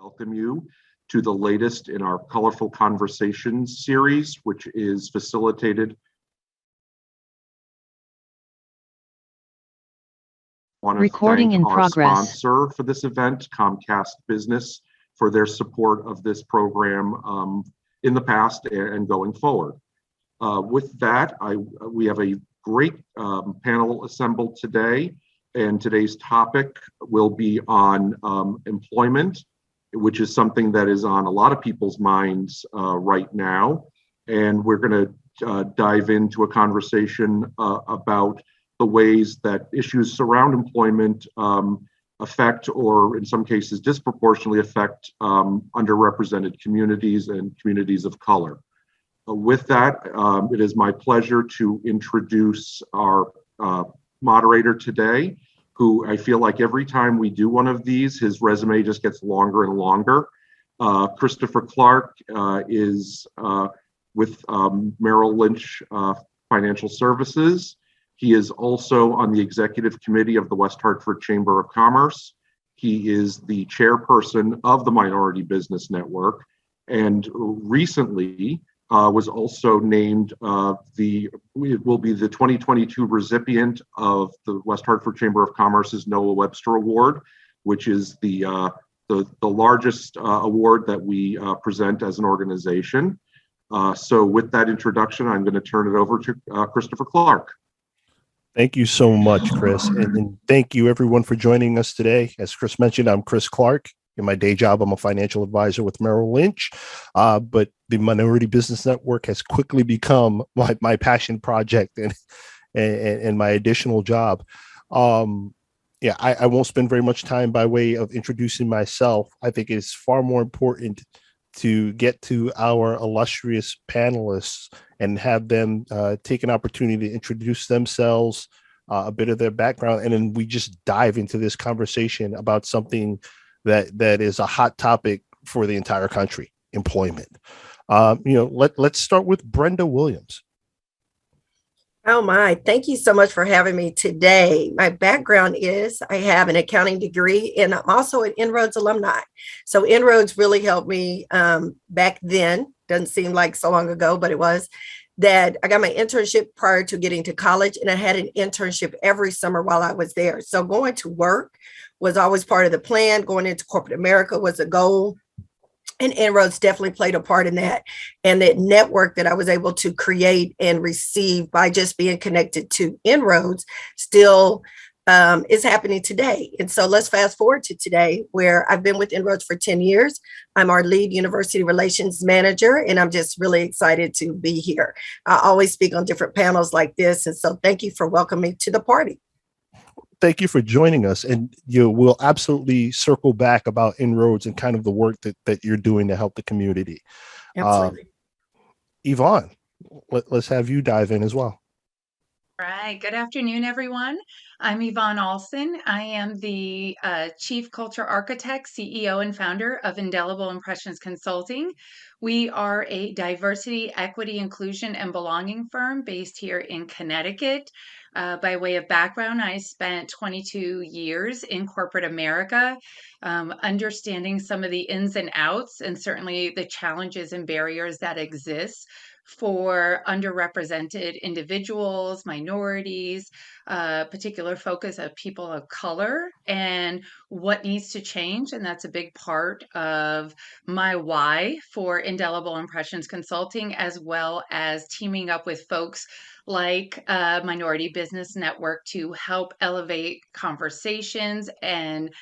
welcome you to the latest in our Colorful Conversations series, which is facilitated. I want to Recording thank in our progress. sponsor for this event, Comcast Business, for their support of this program in the past and going forward. With that, we have a great panel assembled today, and today's topic will be on employment, which is something that is on a lot of people's minds right now. And we're going to dive into a conversation about the ways that issues surround employment affect, or in some cases disproportionately affect, underrepresented communities and communities of color. With that, it is my pleasure to introduce our moderator today, who I feel like every time we do one of these, his resume just gets longer and longer. Christopher Clark is with Merrill Lynch Financial Services. He is also on the executive committee of the West Hartford Chamber of Commerce. He is the chairperson of the Minority Business Network, and recently was also named will be the 2022 recipient of the West Hartford Chamber of Commerce's Noah Webster Award, which is the largest award that we present as an organization. So with that introduction, I'm going to turn it over to Christopher Clark. Thank you so much, Chris. And thank you everyone for joining us today. As Chris mentioned, I'm Chris Clark. In my day job, I'm a financial advisor with Merrill Lynch, but the Minority Business Network has quickly become my passion project and my additional job. I won't spend very much time by way of introducing myself. I think it's far more important to get to our illustrious panelists and have them take an opportunity to introduce themselves, a bit of their background, and then we just dive into this conversation about something that is a hot topic for the entire country: employment. Let's start with Brenda Williams. Oh my, thank you so much for having me today. My background is I have an accounting degree, and I'm also an En-ROADS alumni. So En-ROADS really helped me back then. Doesn't seem like so long ago, but it was. That I got my internship prior to getting to college, and I had an internship every summer while I was there. So going to work was always part of the plan. Going into corporate America was a goal. And En-ROADS definitely played a part in that. And that network that I was able to create and receive by just being connected to En-ROADS still is happening today. And so let's fast forward to today, where I've been with En-ROADS for 10 years. I'm our lead university relations manager, and I'm just really excited to be here. I always speak on different panels like this. And so thank you for welcoming me to the party. Thank you for joining us, and we'll absolutely circle back about En-ROADS and kind of the work that you're doing to help the community. Absolutely. Yvonne, let's have you dive in as well. All right. Good afternoon, everyone. I'm Yvonne Alston. I am the Chief Culture Architect, CEO, and founder of Indelible Impressions Consulting. We are a diversity, equity, inclusion, and belonging firm based here in Connecticut. By way of background, I spent 22 years in corporate America, understanding some of the ins and outs and certainly the challenges and barriers that exist for underrepresented individuals, minorities, particular focus of people of color, and what needs to change. And that's a big part of my why for Indelible Impressions Consulting, as well as teaming up with folks like Minority Business Network to help elevate conversations and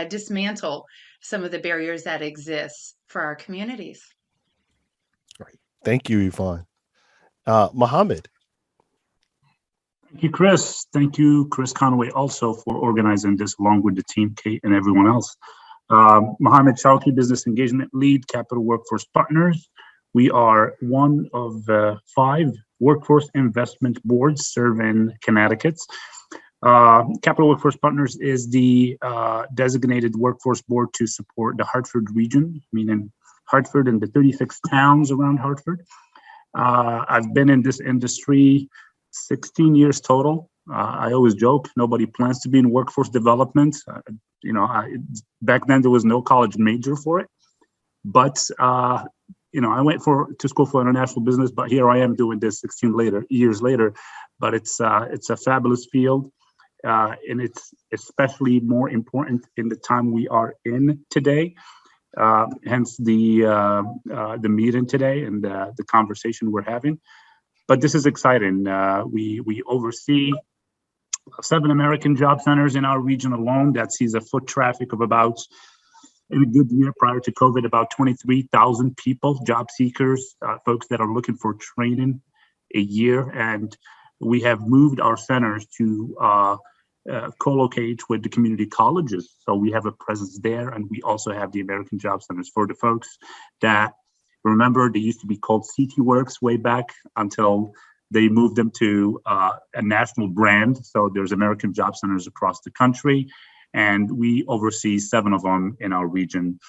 dismantle some of the barriers that exist for our communities. Right. Thank you, Yvonne. Mohammed. Thank you, Chris. Thank you, Chris Conway, also for organizing this along with the team, Kate, and everyone else. Mohammed Chowki, Business Engagement Lead, Capital Workforce Partners. We are one of 5 workforce investment boards serving Connecticut. Capital Workforce Partners is the designated workforce board to support the Hartford region, meaning Hartford and the 36 towns around Hartford. I've been in this industry 16 years total. I always joke, nobody plans to be in workforce development. Back then there was no college major for it. But I went to school for international business, but here I am doing this 16 years later. But it's a fabulous field, and it's especially more important in the time we are in today. Hence the meeting today and the conversation we're having. But this is exciting. We oversee 7 American job centers in our region alone. That sees a foot traffic of about, in a good year prior to COVID, about 23,000 people, job seekers, folks that are looking for training a year. And we have moved our centers to co-locate with the community colleges. So we have a presence there, and we also have the American Job Centers for the folks that remember they used to be called CT Works way back until they moved them to a national brand. So there's American Job Centers across the country, and we oversee 7 of them in our region.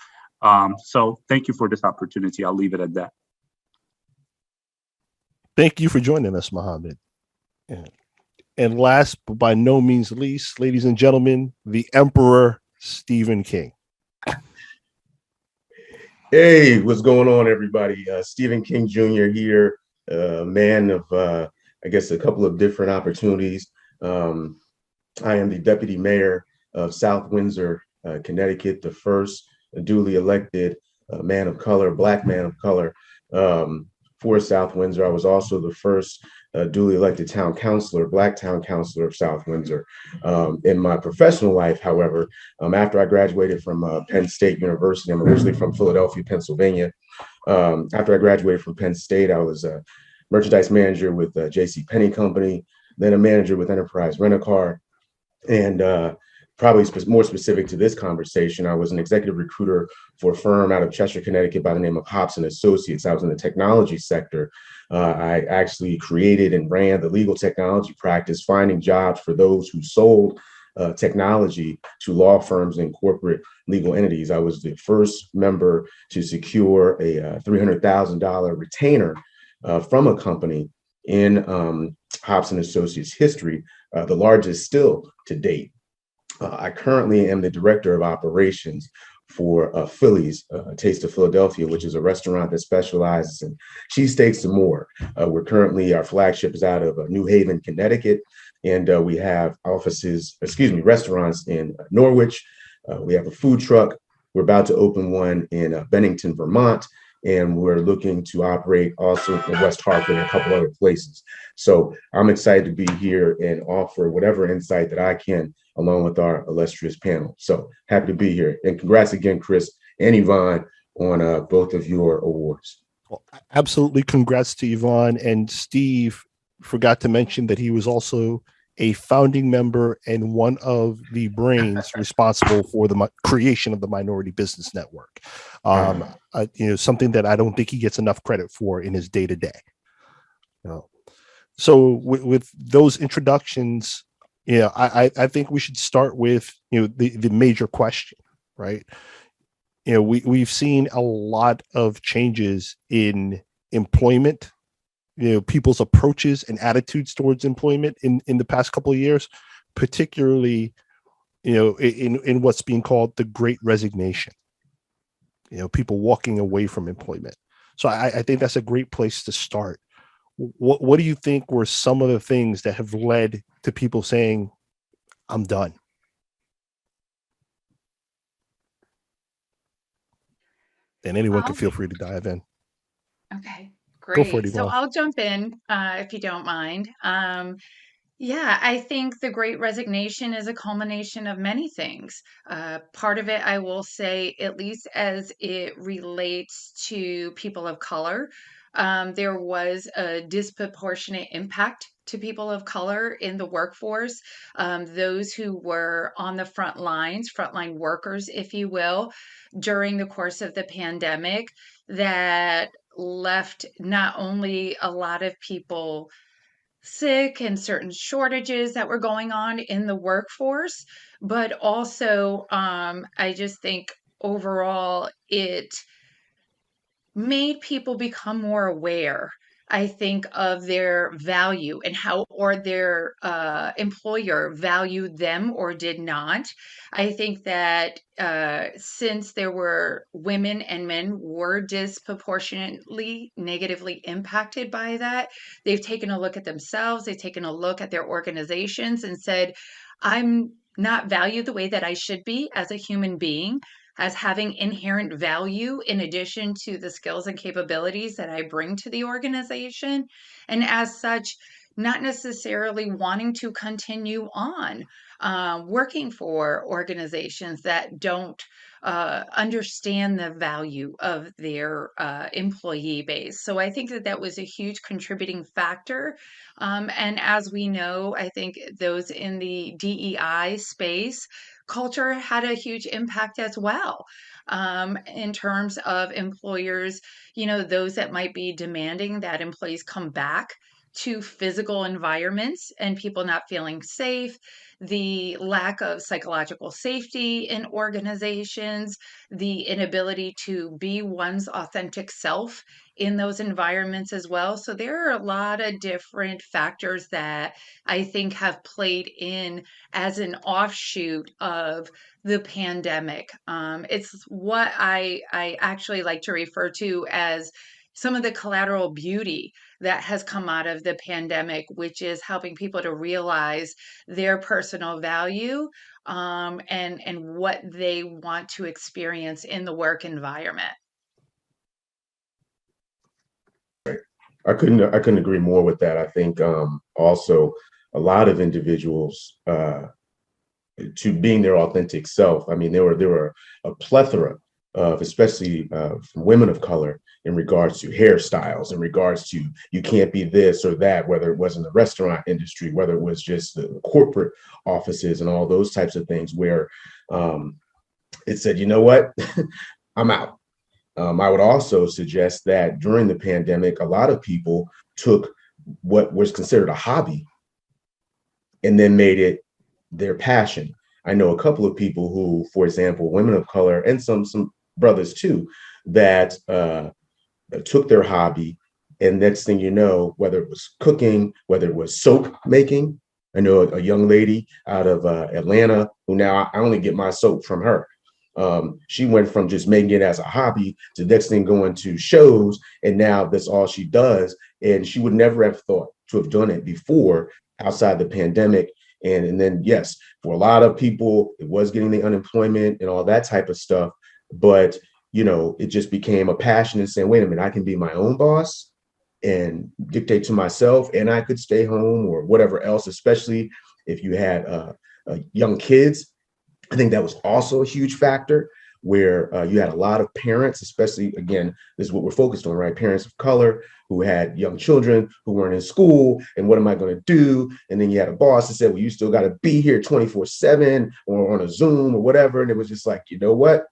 So thank you for this opportunity. I'll leave it at that. Thank you for joining us, Mohammed. And last but by no means least, ladies and gentlemen, the Emperor Stephen King. Hey, what's going on, everybody? Stephen King Jr. here, man of, I guess, a couple of different opportunities. I am the deputy mayor of South Windsor, Connecticut, the first duly elected man of color, Black man of color for South Windsor. I was also the first duly elected town councilor, Black town councilor of South Windsor. In my professional life, however, after I graduated from Penn State University, I'm originally from Philadelphia, Pennsylvania. After I graduated from Penn State, I was a merchandise manager with J.C. Penney Company, then a manager with Enterprise Rent-A-Car. And probably more specific to this conversation, I was an executive recruiter for a firm out of Chester, Connecticut by the name of Hobson Associates. I was in the technology sector. I actually created and ran the legal technology practice, finding jobs for those who sold technology to law firms and corporate legal entities. I was the first member to secure a $300,000 retainer from a company in Hobson Associates history, the largest still to date. I currently am the director of operations for Philly's Taste of Philadelphia, which is a restaurant that specializes in cheesesteaks and more. Our flagship is out of New Haven, Connecticut, and we have restaurants in Norwich. We have a food truck. We're about to open one in Bennington, Vermont, and we're looking to operate also in West Hartford and a couple other places. So I'm excited to be here and offer whatever insight that I can along with our illustrious panel. So happy to be here. And congrats again, Chris and Yvonne, on both of your awards. Well, absolutely. Congrats to Yvonne. And Steve forgot to mention that he was also a founding member and one of the brains responsible for the creation of the Minority Business Network. Something that I don't think he gets enough credit for in his day-to-day. So with those introductions, I think we should start with the major question, right? We've seen a lot of changes in employment, people's approaches and attitudes towards employment in the past couple of years, particularly in what's being called the Great Resignation. People walking away from employment. So I think that's a great place to start. What do you think were some of the things that have led to people saying, I'm done? And anyone can feel free to dive in. Okay, great. Go for it, So Yvonne. I'll jump in if you don't mind. I think the Great Resignation is a culmination of many things. Part of it, I will say, at least as it relates to people of color, there was a disproportionate impact to people of color in the workforce, those who were on the frontline workers, if you will, during the course of the pandemic, that left not only a lot of people sick and certain shortages that were going on in the workforce, but also I just think overall it made people become more aware I think, of their value and how, or their employer valued them or did not. I think that since there were women and men were disproportionately negatively impacted by that, they've taken a look at themselves, they've taken a look at their organizations and said, I'm not valued the way that I should be as a human being, as having inherent value in addition to the skills and capabilities that I bring to the organization. And as such, not necessarily wanting to continue on working for organizations that don't understand the value of their employee base. So I think that that was a huge contributing factor. And as we know, I think those in the DEI space, culture had a huge impact as well, in terms of employers, those that might be demanding that employees come back to physical environments and people not feeling safe, the lack of psychological safety in organizations, the inability to be one's authentic self in those environments as well. So there are a lot of different factors that I think have played in as an offshoot of the pandemic. It's what I actually like to refer to as some of the collateral beauty that has come out of the pandemic, which is helping people to realize their personal value, and what they want to experience in the work environment. I couldn't agree more with that. I think also a lot of individuals to being their authentic self. I mean, there were a plethora of, especially from women of color, in regards to hairstyles, in regards to you can't be this or that, whether it was in the restaurant industry, whether it was just the corporate offices and all those types of things, where it said, you know what, I'm out. I would also suggest that during the pandemic, a lot of people took what was considered a hobby and then made it their passion. I know a couple of people who, for example, women of color and some brothers too, that took their hobby, and next thing you know, whether it was cooking, whether it was soap making. I know a young lady out of Atlanta who now I only get my soap from her. She went from just making it as a hobby to next thing going to shows, and now that's all she does. And she would never have thought to have done it before outside the pandemic. And then, yes, for a lot of people, it was getting the unemployment and all that type of stuff. But, it just became a passion and saying, wait a minute, I can be my own boss and dictate to myself, and I could stay home or whatever else, especially if you had young kids. I think that was also a huge factor where you had a lot of parents, especially, again, this is what we're focused on, right? Parents of color who had young children who weren't in school, and what am I going to do? And then you had a boss that said, well, you still got to be here 24/7 or on a Zoom or whatever. And it was just like, you know what?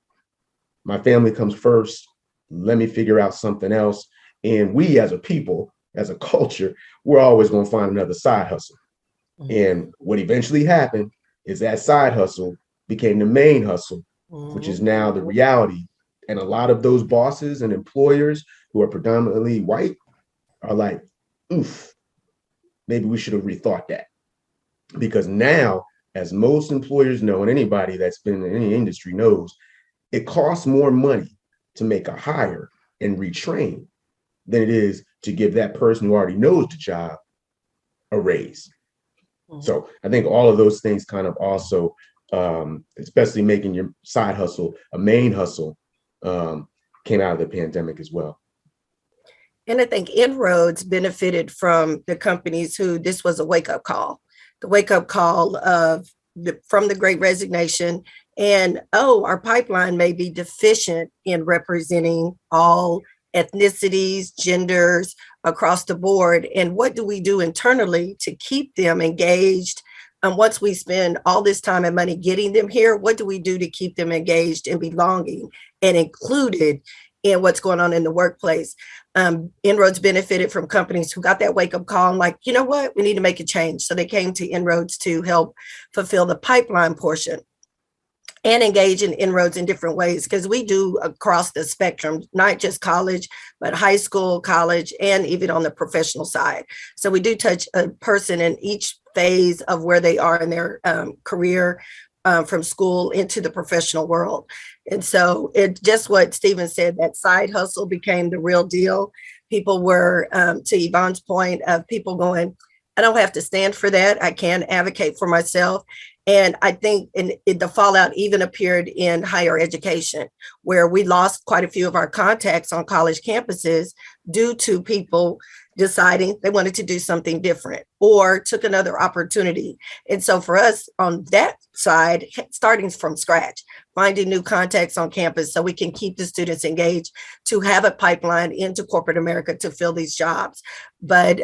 My family comes first. Let me figure out something else. And we as a people, as a culture, we're always going to find another side hustle. And what eventually happened is that side hustle became the main hustle, which is now the reality. And a lot of those bosses and employers who are predominantly white are like, oof, maybe we should have rethought that. Because now, as most employers know, and anybody that's been in any industry knows, it costs more money to make a hire and retrain than it is to give that person who already knows the job a raise. So I think all of those things kind of also, especially making your side hustle a main hustle, came out of the pandemic as well. And I think Inroads benefited from the companies who this was a wake-up call, the wake-up call from the Great Resignation. And, our pipeline may be deficient in representing all ethnicities, genders across the board. And what do we do internally to keep them engaged? And once we spend all this time and money getting them here, what do we do to keep them engaged and belonging and included in what's going on in the workplace? Inroads benefited from companies who got that wake-up call and like, you know what, we need to make a change. So they came to Inroads to help fulfill the pipeline portion. and engage in inroads in different ways, because we do across the spectrum, not just college, but high school, college, and even on the professional side. So we do touch a person in each phase of where they are in their career, from school into the professional world. And so it just what Stephen said, that side hustle became the real deal. People were, to Yvonne's point, of people going, I don't have to stand for that. I can advocate for myself. And I think the fallout even appeared in higher education, where we lost quite a few of our contacts on college campuses due to people deciding they wanted to do something different or took another opportunity. And so for us on that side, starting from scratch, finding new contacts on campus so we can keep the students engaged, to have a pipeline into corporate America to fill these jobs. But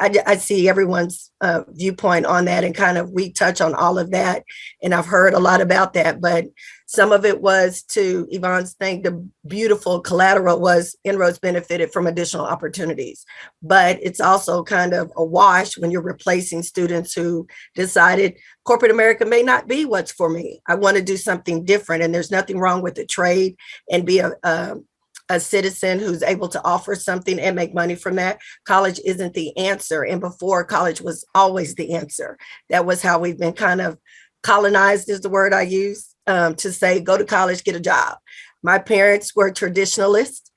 I see everyone's viewpoint on that, and kind of we touch on all of that. And I've heard a lot about that, but some of it was, to Yvonne's thing, the beautiful collateral was inroads benefited from additional opportunities. But it's also kind of a wash when you're replacing students who decided corporate America may not be what's for me. I want to do something different. And there's nothing wrong with the trade and be a citizen who's able to offer something and make money from that. College isn't the answer. And before, college was always the answer. That was how we've been kind of colonized, is the word I use, to say, go to college, get a job. My parents were traditionalists,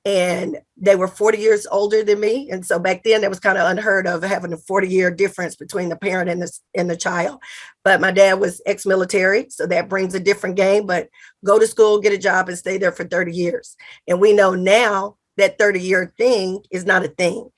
and they were 40 years older than me. And so back then that was kind of unheard of, having a 40-year difference between the parent and the child. But my dad was ex-military, so that brings a different game, but go to school, get a job, and stay there for 30 years. And we know now that 30-year thing is not a thing.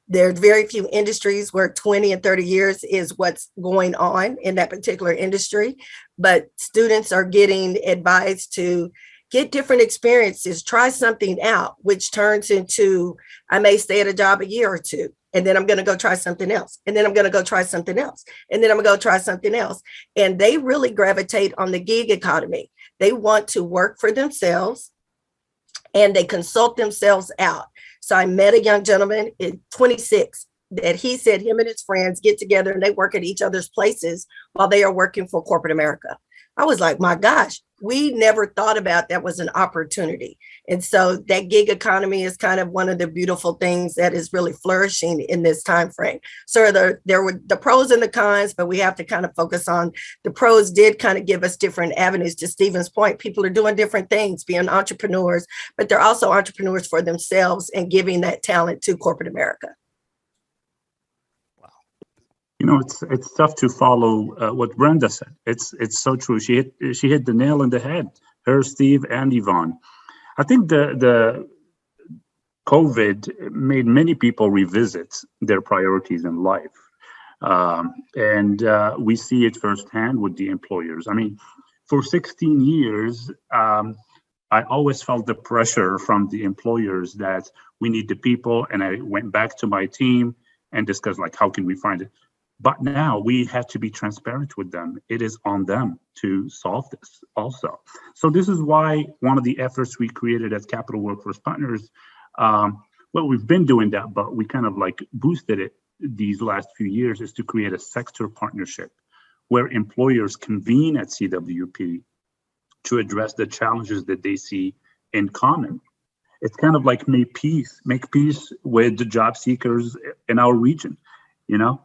There's very few industries where 20 and 30 years is what's going on in that particular industry. But students are getting advised to get different experiences, try something out, which turns into, I may stay at a job a year or two, and then I'm going to go try something else. And then I'm going to go try something else. And then I'm going to go try something else. And they really gravitate on the gig economy. They want to work for themselves, and they consult themselves out. So I met a young gentleman at 26 that he said him and his friends get together and they work at each other's places while they are working for corporate America. I was like, my gosh, we never thought about that was an opportunity. And so that gig economy is kind of one of the beautiful things that is really flourishing in this time frame. So there were the pros and the cons, but we have to kind of focus on the pros. Did kind of give us different avenues. To Stephen's point, people are doing different things, being entrepreneurs, but they're also entrepreneurs for themselves and giving that talent to corporate America. You know, it's tough to follow what Brenda said. It's so true. She hit the nail on the head. Her, Steve, and Yvonne. I think the COVID made many people revisit their priorities in life, and we see it firsthand with the employers. I mean, for 16 years, I always felt the pressure from the employers that we need the people, and I went back to my team and discussed, like, how can we find it? But now we have to be transparent with them. It is on them to solve this also. So this is why one of the efforts we created as Capital Workforce Partners, well, we've been doing that, but we kind of like boosted it these last few years, is to create a sector partnership where employers convene at CWP to address the challenges that they see in common. It's kind of like make peace with the job seekers in our region, you know?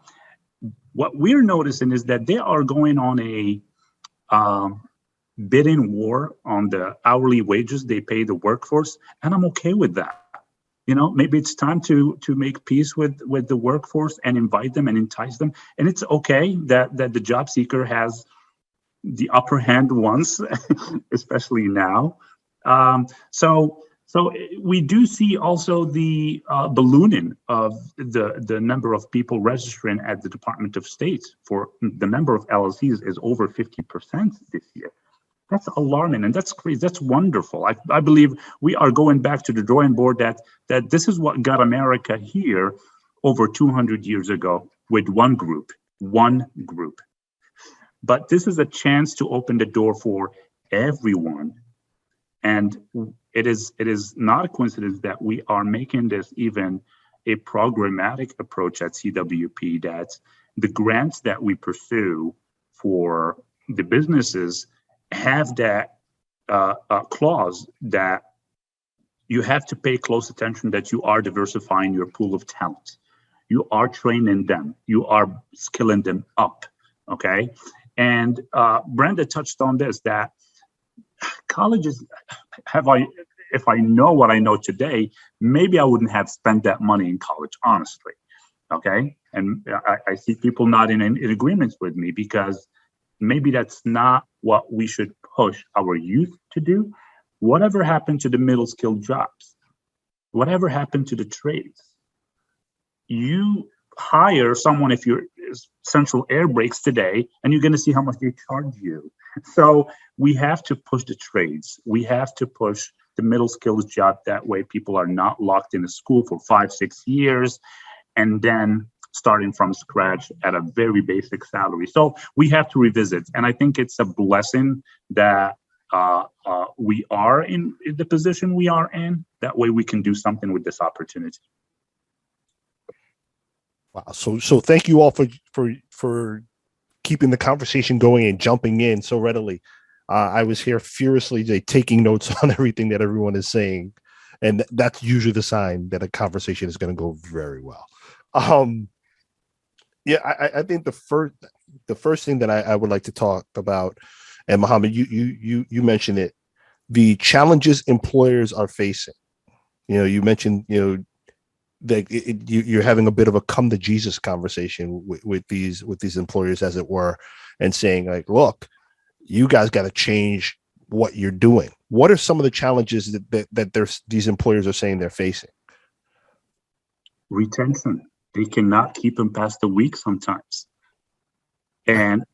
What we're noticing is that they are going on a bidding war on the hourly wages they pay the workforce, and I'm okay with that. You know, maybe it's time to make peace with the workforce and invite them and entice them. And it's okay that the job seeker has the upper hand once, especially now. So we do see also the ballooning of the number of people registering at the Department of State. For the number of LLCs is over 50% this year. That's alarming, and that's crazy. That's wonderful. I believe we are going back to the drawing board that this is what got America here over 200 years ago with one group. But this is a chance to open the door for everyone. And it is not a coincidence that we are making this even a programmatic approach at CWP, that the grants that we pursue for the businesses have that clause that you have to pay close attention that you are diversifying your pool of talent. You are training them. You are skilling them up, okay? And Brenda touched on this, that colleges, if I know what I know today, maybe I wouldn't have spent that money in college, honestly, okay? And I see people not in agreement with me, because maybe that's not what we should push our youth to do. Whatever happened to the middle skilled jobs? Whatever happened to the trades? You hire someone, if your central air breaks today, and you're going to see how much they charge you. So we have to push the trades. We have to push the middle skills job. That way people are not locked in a school for 5-6 years and then starting from scratch at a very basic salary. So we have to revisit. And I think it's a blessing that we are in the position we are in. That way we can do something with this opportunity. Wow. So thank you all for keeping the conversation going and jumping in so readily. I was here furiously taking notes on everything that everyone is saying. And that's usually the sign that a conversation is going to go very well. Yeah, I think the first thing that I would like to talk about, and Mohammed, you mentioned it, the challenges employers are facing. You mentioned, that you're having a bit of a come to Jesus conversation with these employers, as it were, and saying, like, look, you guys got to change what you're doing. What are some of the challenges that these employers are saying they're facing? Retention. They cannot keep them past a week sometimes. And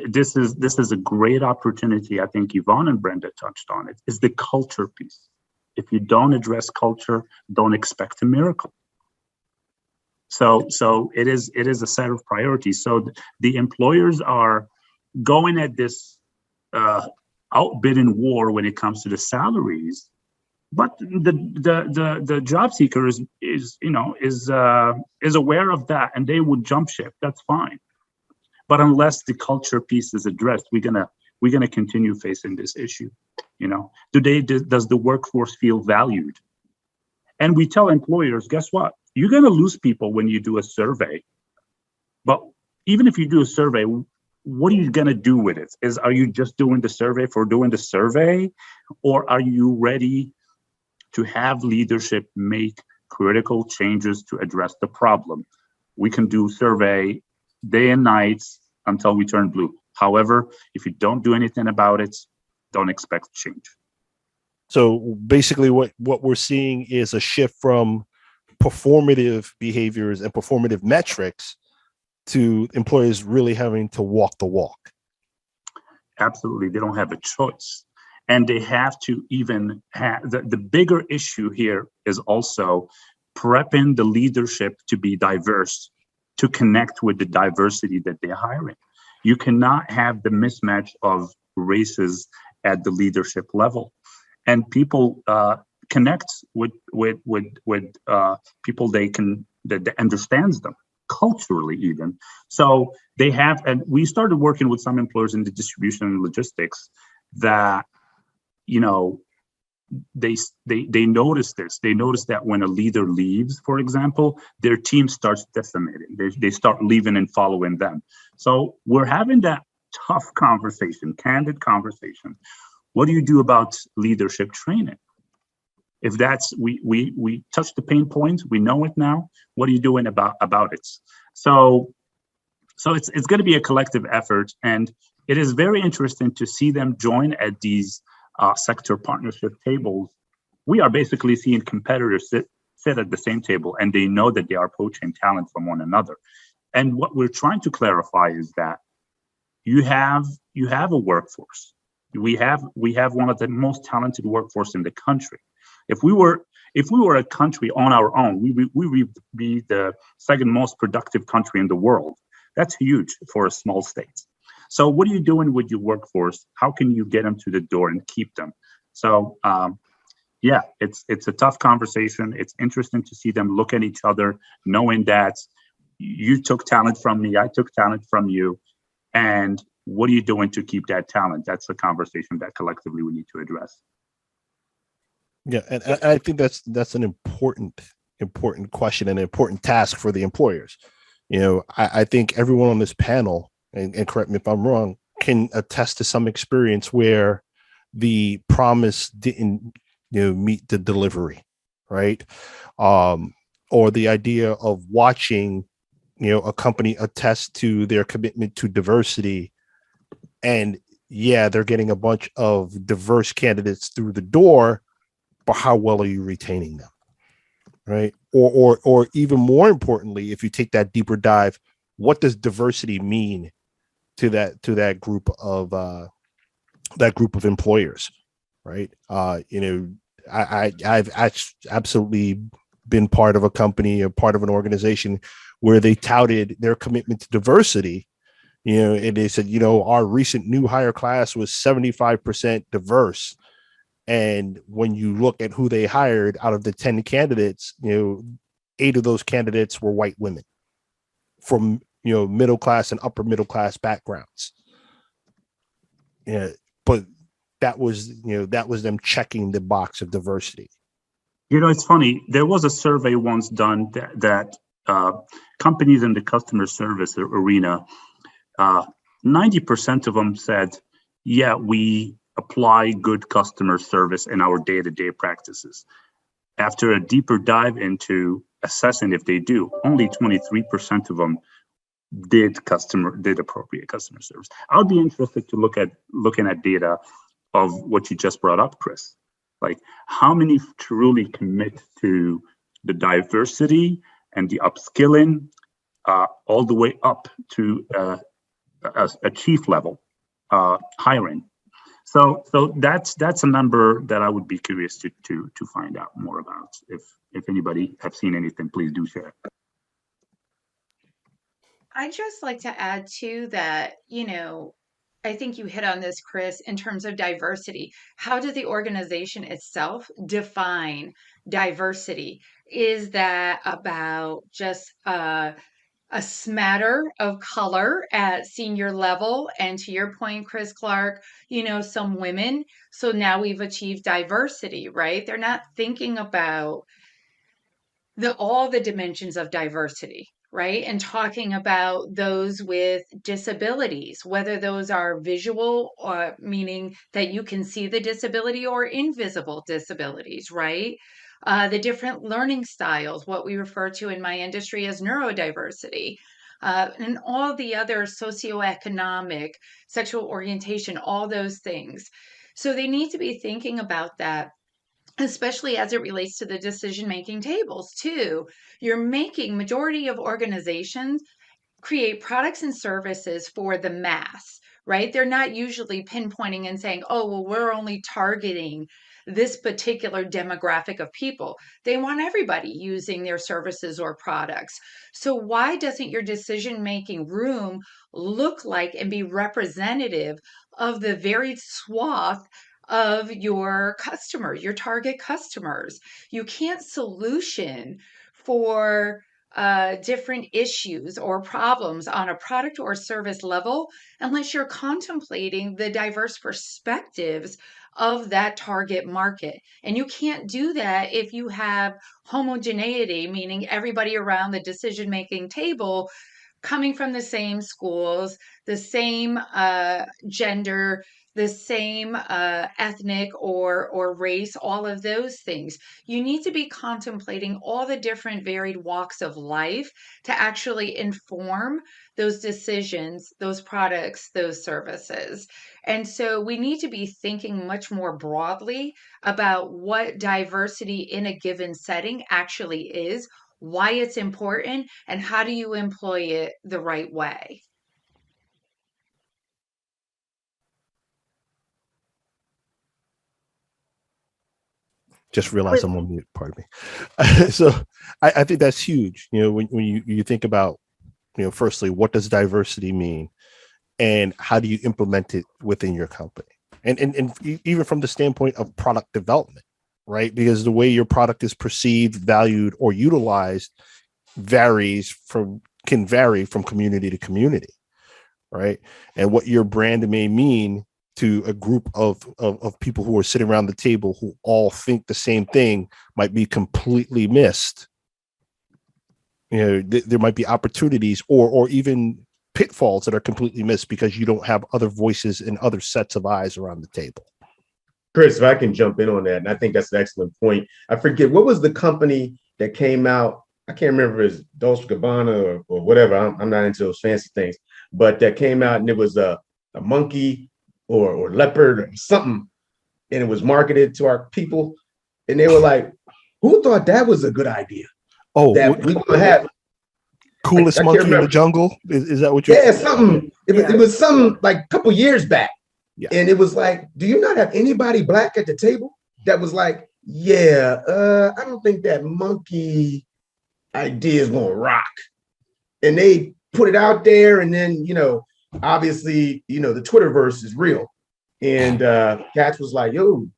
this is a great opportunity. I think Yvonne and Brenda touched on it, is the culture piece. If you don't address culture, don't expect a miracle. So it is a set of priorities. So the employers are going at this outbidding war when it comes to the salaries, but the job seeker is aware of that, and they would jump ship. That's fine. But unless the culture piece is addressed, we're gonna continue facing this issue. Does the workforce feel valued? And we tell employers, guess what? You're gonna lose people when you do a survey. But even if you do a survey, what are you gonna do with it? Are you just doing the survey for doing the survey, or are you ready to have leadership make critical changes to address the problem? We can do survey day and nights until we turn blue. However, if you don't do anything about it, don't expect change. So basically what we're seeing is a shift from performative behaviors and performative metrics to employers really having to walk the walk. Absolutely. They don't have a choice. And they have to even have the bigger issue here is also prepping the leadership to be diverse, to connect with the diversity that they're hiring. You cannot have the mismatch of races at the leadership level. And people connect with people that understands them culturally even. So they have, and we started working with some employers in the distribution and logistics that, they notice this. They notice that when a leader leaves, for example, their team starts decimating. They start leaving and following them. So we're having that tough conversation, candid conversation. What do you do about leadership training? If that's, we touch the pain points, we know it now. What are you doing about it? So it's going to be a collective effort, and it is very interesting to see them join at these sector partnership tables. We are basically seeing competitors sit at the same table, and they know that they are poaching talent from one another. And what we're trying to clarify is that you have a workforce. We have one of the most talented workforce in the country. If we were a country on our own, we would be the second most productive country in the world. That's huge for a small state. So what are you doing with your workforce? How can you get them to the door and keep them? So it's a tough conversation. It's interesting to see them look at each other, knowing that you took talent from me, I took talent from you, and what are you doing to keep that talent? That's a conversation that collectively we need to address. Yeah, and I think that's an important question and an important task for the employers. I think everyone on this panel, and correct me if I'm wrong, can attest to some experience where the promise didn't meet the delivery, right? Or the idea of watching a company attest to their commitment to diversity, and they're getting a bunch of diverse candidates through the door, but how well are you retaining them, right? Or even more importantly, if you take that deeper dive, what does diversity mean to that group of employers, right? I've absolutely been part of a company or part of an organization where they touted their commitment to diversity, and they said, our recent new hire class was 75% diverse. And when you look at who they hired, out of the 10 candidates, 8 of those candidates were white women from, middle class and upper middle class backgrounds. Yeah, but that was them checking the box of diversity. It's funny. There was a survey once done that companies in the customer service arena, 90% of them said, yeah, we apply good customer service in our day-to-day practices. After a deeper dive into assessing if they do, only 23% of them did appropriate customer service. I'll be interested to looking at data of what you just brought up, Chris. Like, how many truly commit to the diversity and the upskilling all the way up to a chief level hiring? So that's a number that I would be curious to find out more about. If anybody have seen anything, please do share. I'd just like to add to that, I think you hit on this, Chris, in terms of diversity. How does the organization itself define diversity? Is that about just a smatter of color at senior level? And to your point, Chris Clark, some women. So now we've achieved diversity, right? They're not thinking about all the dimensions of diversity, right? And talking about those with disabilities, whether those are visual, or meaning that you can see the disability, or invisible disabilities, right? The different learning styles, what we refer to in my industry as neurodiversity, and all the other socioeconomic, sexual orientation, all those things. So they need to be thinking about that, especially as it relates to the decision-making tables too. Majority of organizations create products and services for the mass, right? They're not usually pinpointing and saying, oh, well, we're only targeting this particular demographic of people. They want everybody using their services or products. So why doesn't your decision-making room look like and be representative of the varied swath of your customers, your target customers? You can't solution for different issues or problems on a product or service level unless you're contemplating the diverse perspectives of that target market. And you can't do that if you have homogeneity, meaning everybody around the decision-making table coming from the same schools, the same gender, the same ethnic or race, all of those things. You need to be contemplating all the different varied walks of life to actually inform those decisions, those products, those services. And so we need to be thinking much more broadly about what diversity in a given setting actually is, why it's important, and how do you employ it the right way. Just realized I'm on mute, pardon me. So I think that's huge. When you think about, firstly, what does diversity mean, and how do you implement it within your company? And even from the standpoint of product development, right? Because the way your product is perceived, valued, or utilized can vary from community to community, right? And what your brand may mean to a group of people who are sitting around the table who all think the same thing might be completely missed. There might be opportunities or even pitfalls that are completely missed because you don't have other voices and other sets of eyes around the table. Chris, if I can jump in on that, and I think that's an excellent point. I forget, what was the company that came out? I can't remember if it's Dolce & Gabbana or whatever. I'm not into those fancy things, but that came out and it was a monkey or leopard or something, and it was marketed to our people, and they were like, "Who thought that was a good idea?" Oh, that we gonna have coolest I monkey in the jungle. Is that what you're? Yeah, something. It was something like a couple years back. Yeah. And it was like, do you not have anybody black at the table? That was like, yeah, I don't think that monkey idea is gonna rock. And they put it out there, and then obviously, the Twitterverse is real. And Katz was like, yo,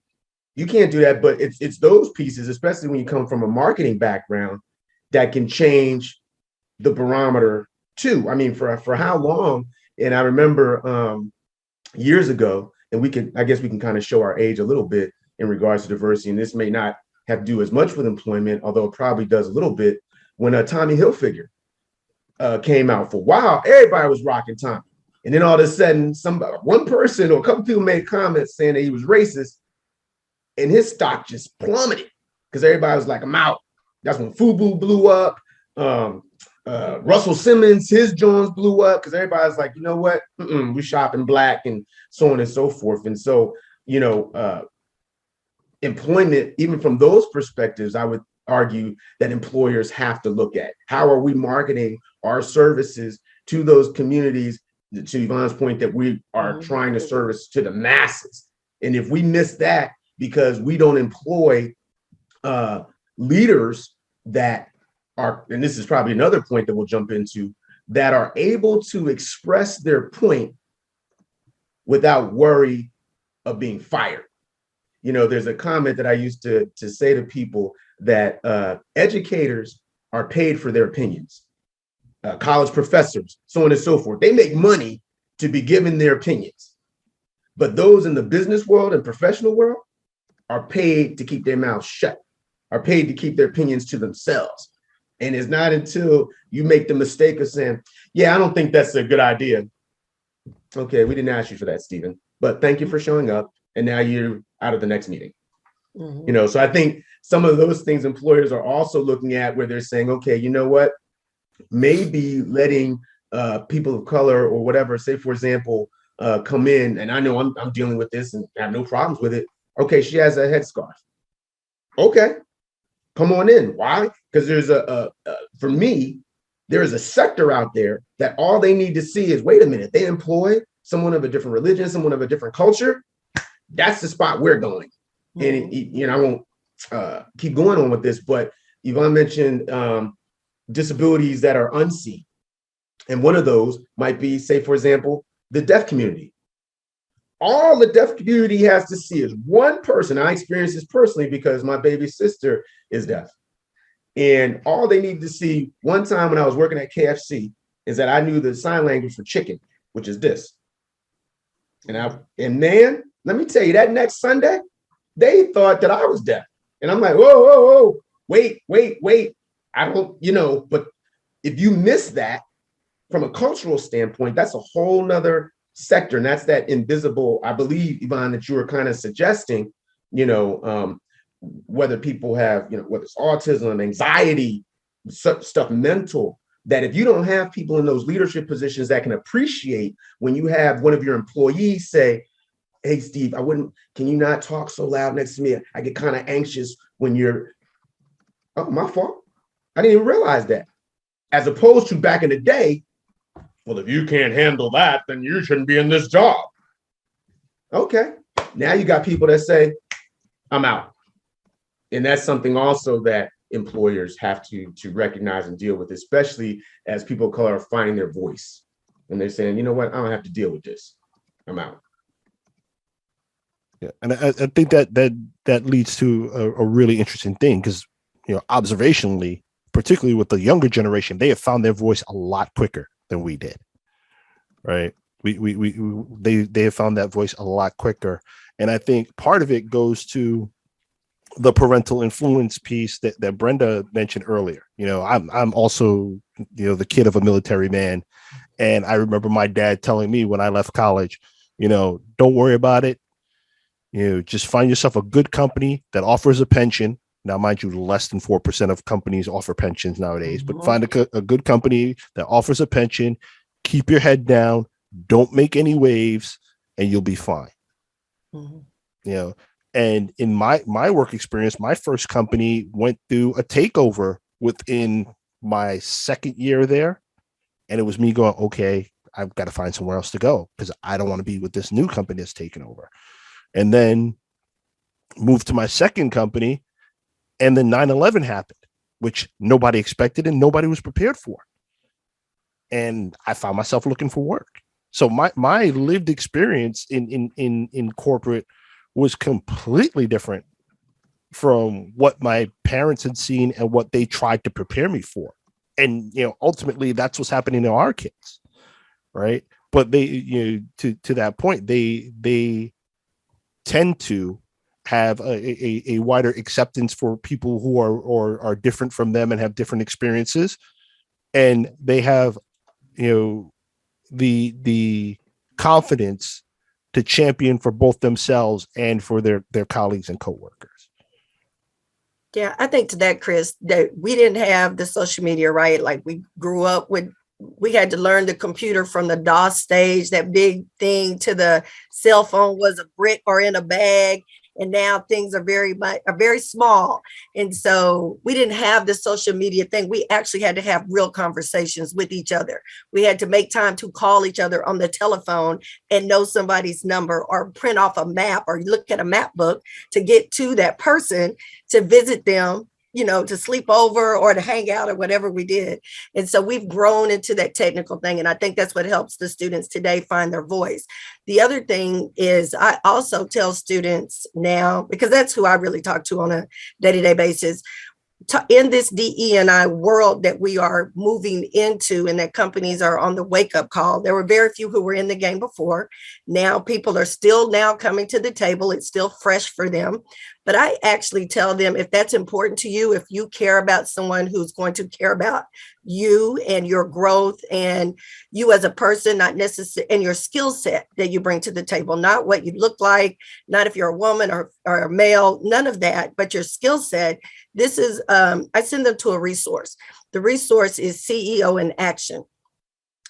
you can't do that. But it's those pieces, especially when you come from a marketing background, that can change the barometer too. I mean, for how long? And I remember years ago, and I guess we can kind of show our age a little bit in regards to diversity. And this may not have to do as much with employment, although it probably does a little bit. When Tommy Hilfiger came out, for a while, everybody was rocking Tommy. And then all of a sudden, one person or a couple people made comments saying that he was racist, and his stock just plummeted because everybody was like, I'm out. That's when FUBU blew up. Russell Simmons, his Jones blew up because everybody's like, you know what? We shopping black and so on and so forth. And so, employment, even from those perspectives, I would argue that employers have to look at how are we marketing our services to those communities, to Yvonne's point, that we are trying to service to the masses. And if we miss that because we don't employ leaders that are, and this is probably another point that we'll jump into, that are able to express their point without worry of being fired. There's a comment that I used to say to people that educators are paid for their opinions. College professors, so on and so forth. They make money to be given their opinions. But those in the business world and professional world are paid to keep their mouths shut, are paid to keep their opinions to themselves. And it's not until you make the mistake of saying, yeah, I don't think that's a good idea. Okay, we didn't ask you for that, Stephen, but thank you for showing up. And now you're out of the next meeting. So I think some of those things employers are also looking at, where they're saying, okay, you know what? Maybe letting people of color or whatever, say, for example, come in, and I know I'm dealing with this and have no problems with it. Okay, she has a headscarf. Okay, come on in. Why? Because there's for me, there is a sector out there that all they need to see is, wait a minute, they employ someone of a different religion, someone of a different culture. That's the spot we're going. And I won't keep going on with this, but Yvonne mentioned disabilities that are unseen. And one of those might be, say, for example, the deaf community. All the deaf community has to see is one person. I experienced this personally because my baby sister is deaf. And all they need to see one time when I was working at KFC is that I knew the sign language for chicken, which is this. And man, let me tell you, that next Sunday, they thought that I was deaf. And I'm like, whoa, wait. I don't, but if you miss that from a cultural standpoint, that's a whole nother sector. And that's that invisible, I believe, Yvonne, that you were kind of suggesting, whether people have, whether it's autism, anxiety, stuff mental, that if you don't have people in those leadership positions that can appreciate when you have one of your employees say, hey, Steve, can you not talk so loud next to me? I get kind of anxious when oh, my fault. I didn't even realize that. As opposed to back in the day, well, if you can't handle that, then you shouldn't be in this job. Okay. Now you got people that say, I'm out. And that's something also that employers have to recognize and deal with, especially as people of color are finding their voice. And they're saying, you know what, I don't have to deal with this. I'm out. Yeah, and I think that leads to a really interesting thing, because observationally, particularly with the younger generation, they have found their voice a lot quicker than we did, right? They have found that voice a lot quicker. And I think part of it goes to the parental influence piece that Brenda mentioned earlier. I'm also, the kid of a military man. And I remember my dad telling me when I left college, don't worry about it. Just find yourself a good company that offers a pension. Now, mind you, less than 4% of companies offer pensions nowadays, but find a good company that offers a pension, keep your head down, don't make any waves, and you'll be fine. And in my work experience, my first company went through a takeover within my second year there. And it was me going, okay, I've got to find somewhere else to go because I don't want to be with this new company that's taken over. And then moved to my second company, and then 9/11 happened, which nobody expected and nobody was prepared for. And I found myself looking for work. So my lived experience in corporate was completely different from what my parents had seen and what they tried to prepare me for. And, ultimately that's what's happening to our kids. Right. But they, to that point, they tend to have a wider acceptance for people who are different from them and have different experiences. And they have, the confidence to champion for both themselves and for their colleagues and coworkers. Yeah, I think to that, Chris, that we didn't have the social media, right? Like we grew up with, we had to learn the computer from the DOS stage, that big thing, to the cell phone was a brick or in a bag. And now things are very small. And so we didn't have the social media thing. We actually had to have real conversations with each other. We had to make time to call each other on the telephone and know somebody's number, or print off a map or look at a map book to get to that person, to visit them, to sleep over or to hang out or whatever we did. And so we've grown into that technical thing. And I think that's what helps the students today find their voice. The other thing is I also tell students now, because that's who I really talk to on a day-to-day basis, in this DE&I world that we are moving into, and that companies are on the wake-up call. There were very few who were in the game before. Now people are still now coming to the table. It's still fresh for them. But I actually tell them, if that's important to you, if you care about someone who's going to care about you and your growth and you as a person, not necessarily, and your skill set that you bring to the table, not what you look like, not if you're a woman or a male, none of that, but your skill set. This is, I send them to a resource. The resource is CEO in Action.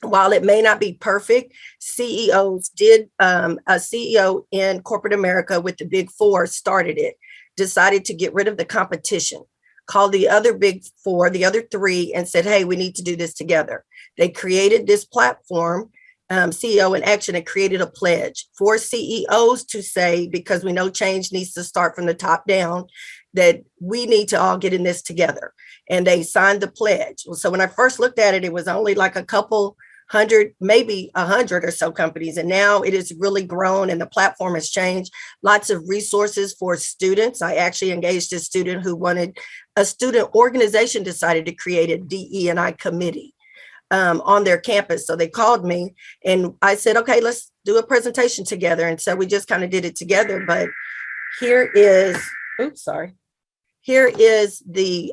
While it may not be perfect, CEOs did, a CEO in corporate America with the big four started it, decided to get rid of the competition, called the other big four, the other three, and said, hey, we need to do this together. They created this platform, CEO in Action, and created a pledge for CEOs to say, because we know change needs to start from the top down, that we need to all get in this together. And they signed the pledge. So when I first looked at it, it was only like a couple hundred, maybe 100 or so companies. And now it has really grown and the platform has changed. Lots of resources for students. I actually engaged a student who wanted, a student organization decided to create a DE&I committee on their campus. So they called me and I said, okay, let's do a presentation together. And so we just kind of did it together. But here is, here is the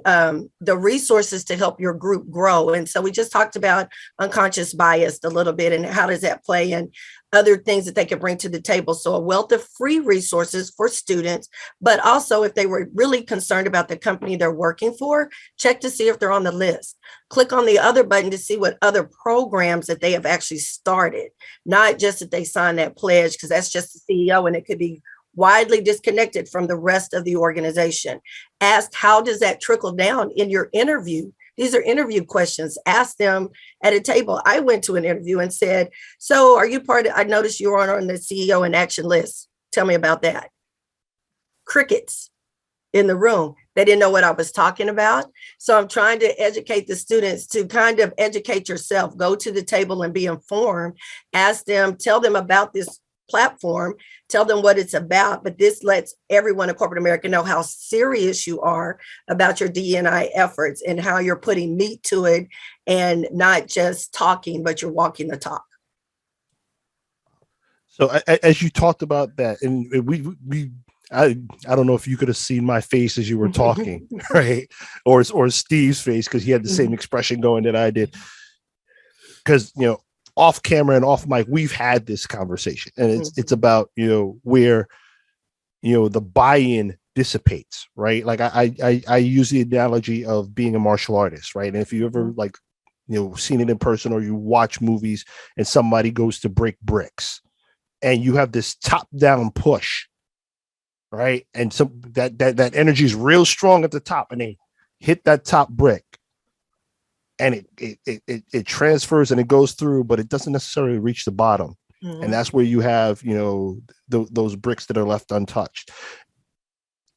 resources to help your group grow. And so we just talked about unconscious bias a little bit and how does that play and other things that they can bring to the table. So a wealth of free resources for students, but also if they were really concerned about the company they're working for, check to see if they're on the list. Click on the other button to see what other programs that they have actually started, not just that they signed that pledge, because that's just the CEO and it could be widely disconnected from the rest of the organization. Ask, how does that trickle down in your interview? These are interview questions. Ask them at a table. I went to an interview and said, so are you part of, I noticed you were on the CEO in Action list. Tell me about that. Crickets in the room. They didn't know what I was talking about. So I'm trying to educate the students to kind of educate yourself, go to the table and be informed, ask them, tell them about this platform, tell them what it's about, but this lets everyone in corporate America know how serious you are about your D&I efforts and how you're putting meat to it and not just talking, but you're walking the talk. So as you talked about that, and I don't know if you could have seen my face as you were talking, right? Or Steve's face, because he had the same expression going that I did. Because, off camera and off mic, we've had this conversation, and it's about, where, the buy-in dissipates, right? Like I use the analogy of being a martial artist, right? And if you ever seen it in person, or you watch movies and somebody goes to break bricks, and you have this top-down push, right? And so that energy is real strong at the top, and they hit that top brick, and it transfers and it goes through, but it doesn't necessarily reach the bottom. And that's where you have, those bricks that are left untouched.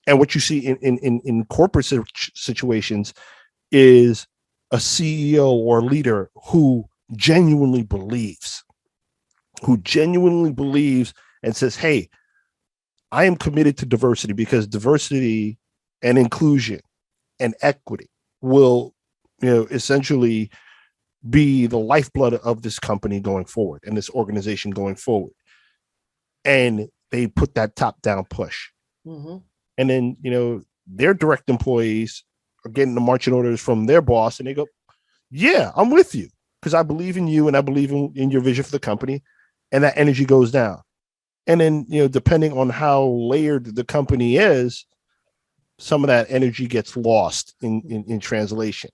And what you see in corporate situations is a CEO or leader who genuinely believes and says, hey, I am committed to diversity, because diversity and inclusion and equity will, essentially be the lifeblood of this company going forward and this organization going forward. And they put that top-down push. And then, their direct employees are getting the marching orders from their boss, and they go, yeah, I'm with you, because I believe in you and I believe in your vision for the company. And that energy goes down. And then, depending on how layered the company is, some of that energy gets lost in translation.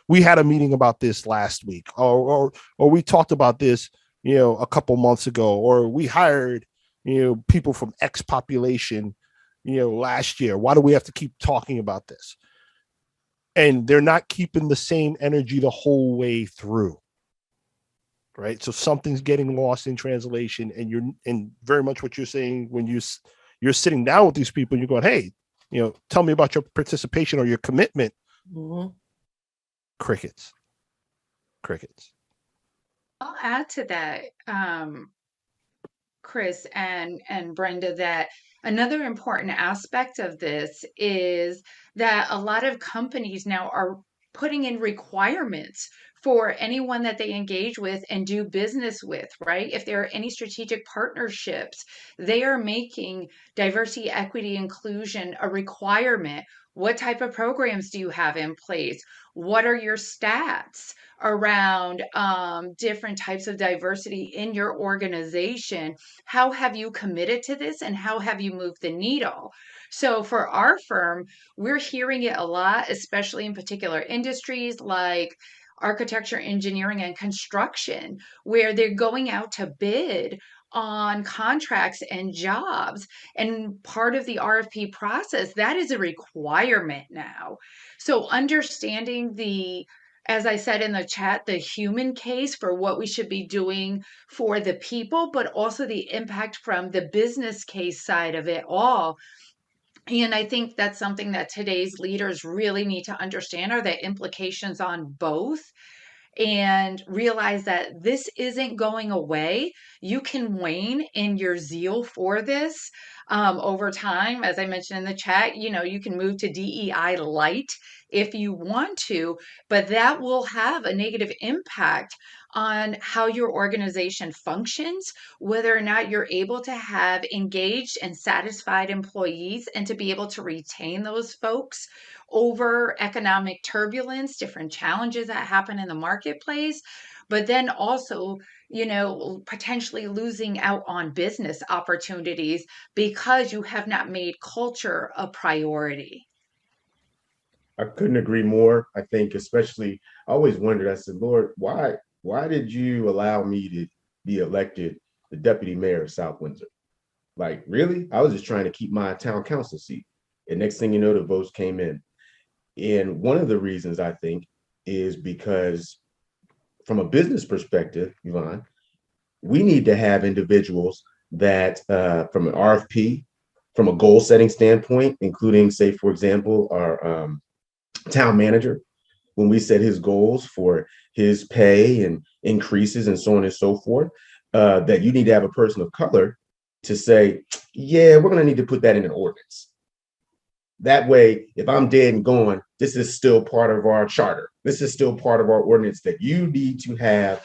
We had a meeting about this last week, or we talked about this, a couple months ago, or we hired, people from X population, last year. Why do we have to keep talking about this? And they're not keeping the same energy the whole way through. Right. So something's getting lost in translation, and very much what you're saying when you're sitting down with these people and you're going, hey, tell me about your participation or your commitment. Crickets. I'll add to that, Chris and Brenda, that another important aspect of this is that a lot of companies now are putting in requirements for anyone that they engage with and do business with, right? If there are any strategic partnerships, they are making diversity, equity, inclusion a requirement. What type of programs do you have in place? What are your stats around different types of diversity in your organization? How have you committed to this, and how have you moved the needle? So for our firm, we're hearing it a lot, especially in particular industries like architecture, engineering, and construction, where they're going out to bid on contracts and jobs. And part of the RFP process, that is a requirement now. So understanding as I said in the chat, the human case for what we should be doing for the people, but also the impact from the business case side of it all. And I think that's something that today's leaders really need to understand, are the implications on both, and realize that this isn't going away. You can wane in your zeal for this over time. As I mentioned in the chat, you can move to DEI light if you want to, but that will have a negative impact on how your organization functions, whether or not you're able to have engaged and satisfied employees, and to be able to retain those folks over economic turbulence, different challenges that happen in the marketplace, but then also, potentially losing out on business opportunities because you have not made culture a priority. I couldn't agree more. I think especially, I always wondered, I said, Lord, why did you allow me to be elected the deputy mayor of South Windsor? Like, really? I was just trying to keep my town council seat. And next thing you know, the votes came in. And one of the reasons, I think, is because from a business perspective, Yvonne, we need to have individuals that from an RFP, from a goal setting standpoint, including, say, for example, our town manager, when we set his goals for his pay and increases and so on and so forth, that you need to have a person of color to say, yeah, we're going to need to put that in an ordinance. That way, if I'm dead and gone, this is still part of our charter. This is still part of our ordinance, that you need to have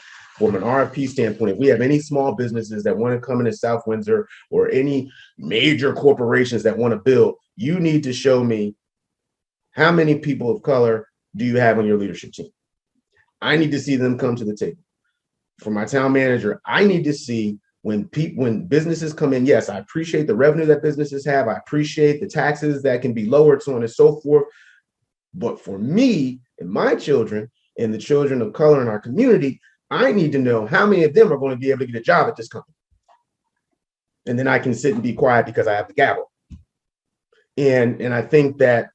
from an RFP standpoint, if we have any small businesses that want to come into South Windsor or any major corporations that want to build, you need to show me how many people of color do you have on your leadership team. I need to see them come to the table. For my town manager, I need to see when businesses come in. Yes, I appreciate the revenue that businesses have. I appreciate the taxes that can be lowered, so on and so forth. But for me and my children and the children of color in our community, I need to know how many of them are going to be able to get a job at this company. And then I can sit and be quiet because I have the gavel. And I think that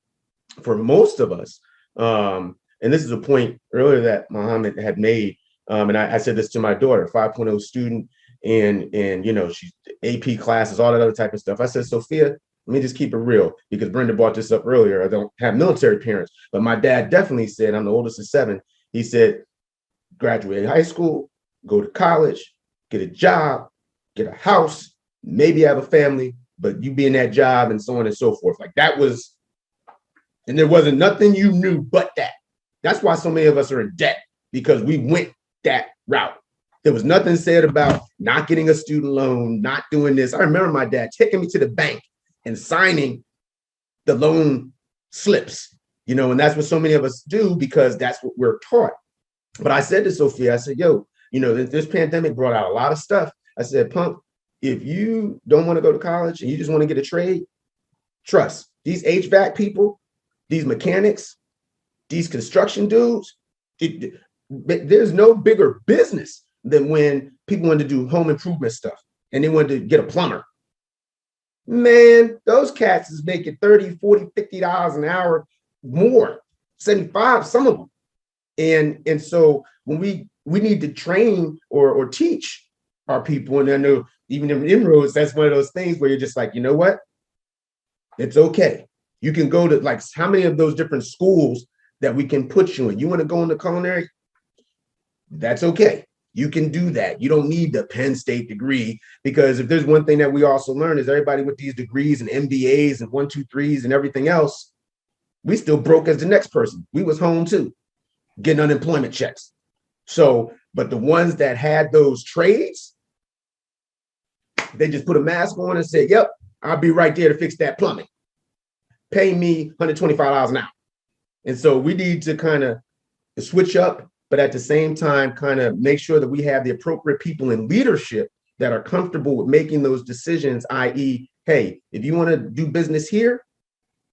for most of us, and this is a point earlier that Muhammad had made, and I said this to my daughter, 5.0 student, and she's AP classes, all that other type of stuff. I said, Sophia, let me just keep it real, because Brenda brought this up earlier. I don't have military parents, but my dad definitely said, I'm the oldest of 7. He said, graduate high school, go to college, get a job, get a house, maybe have a family, but you be in that job and so on and so forth. Like that was, and there wasn't nothing you knew but that. That's why so many of us are in debt, because we went that route. There was nothing said about not getting a student loan, not doing this. I remember my dad taking me to the bank and signing the loan slips, and that's what so many of us do because that's what we're taught. But I said to Sophia, I said, yo, this pandemic brought out a lot of stuff. I said, Punk, if you don't want to go to college and you just want to get a trade, trust these HVAC people, these mechanics, these construction dudes, there's no bigger business than when people want to do home improvement stuff and they wanted to get a plumber. Man, those cats is making $30, $40, $50 an hour more, 75, some of them. And so when we need to train or teach our people, and I know even in inroads, that's one of those things where you're just like, you know what? It's okay. You can go to like how many of those different schools that we can put you in. You want to go into culinary? That's okay. You can do that. You don't need the Penn State degree, because if there's one thing that we also learn is everybody with these degrees and MBAs and 1, 2, 3s and everything else, we still broke as the next person. We was home too, getting unemployment checks. So, but the ones that had those trades, they just put a mask on and said, yep, I'll be right there to fix that plumbing. Pay me $125 an hour. And so we need to kind of switch up, but at the same time, kind of make sure that we have the appropriate people in leadership that are comfortable with making those decisions, i.e., hey, if you want to do business here,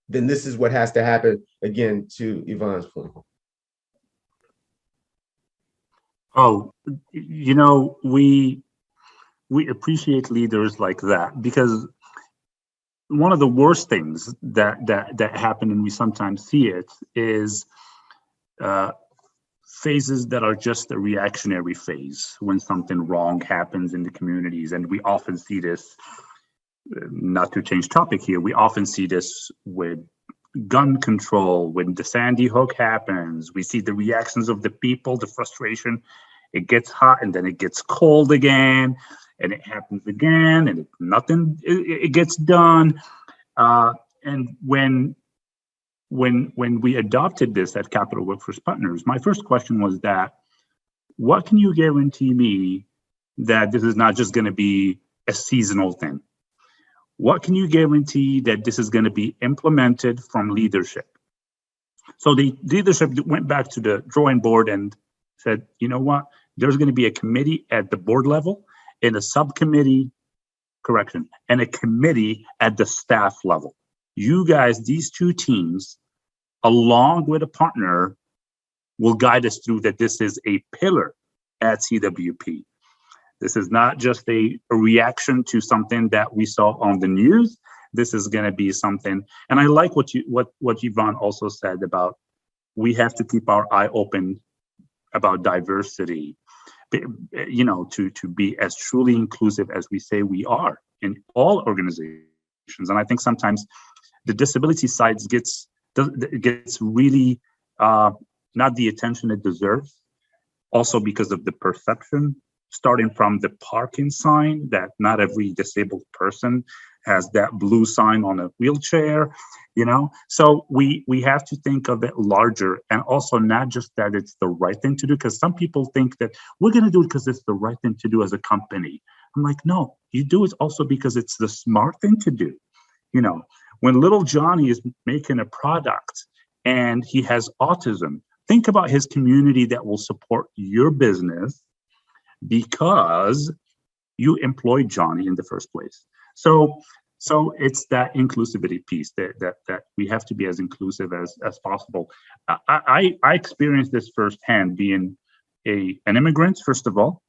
then this is what has to happen, again, to Yvonne's point. Oh, we appreciate leaders like that, because one of the worst things that happen, and we sometimes see it, is phases that are just a reactionary phase when something wrong happens in the communities. And we often see this, not to change topic here, we often see this with gun control. When the Sandy Hook happens, we see the reactions of the people, the frustration. It gets hot and then it gets cold again, and it happens again, and it gets done. And when we adopted this at Capital Workforce Partners, my first question was that, what can you guarantee me that this is not just going to be a seasonal thing? What can you guarantee that this is going to be implemented from leadership? So the leadership went back to the drawing board and said, you know what? There's going to be a committee at the board level and a subcommittee, and a committee at the staff level. You guys, these two teams, along with a partner, will guide us through that. This is a pillar at CWP. This is not just a reaction to something that we saw on the news. This is going to be something, and I like what Yvonne also said about, we have to keep our eye open about diversity, to be as truly inclusive as we say we are in all organizations. And I think sometimes the disability side gets really not the attention it deserves, also because of the perception, starting from the parking sign, that not every disabled person has that blue sign on a wheelchair, so we have to think of it larger, and also not just that it's the right thing to do, because some people think that we're going to do it because it's the right thing to do as a company. I'm like, no, you do it also because it's the smart thing to do. When little Johnny is making a product and he has autism, think about his community that will support your business because you employed Johnny in the first place. So it's that inclusivity piece that we have to be as inclusive as possible. I experienced this firsthand, being an immigrant, first of all,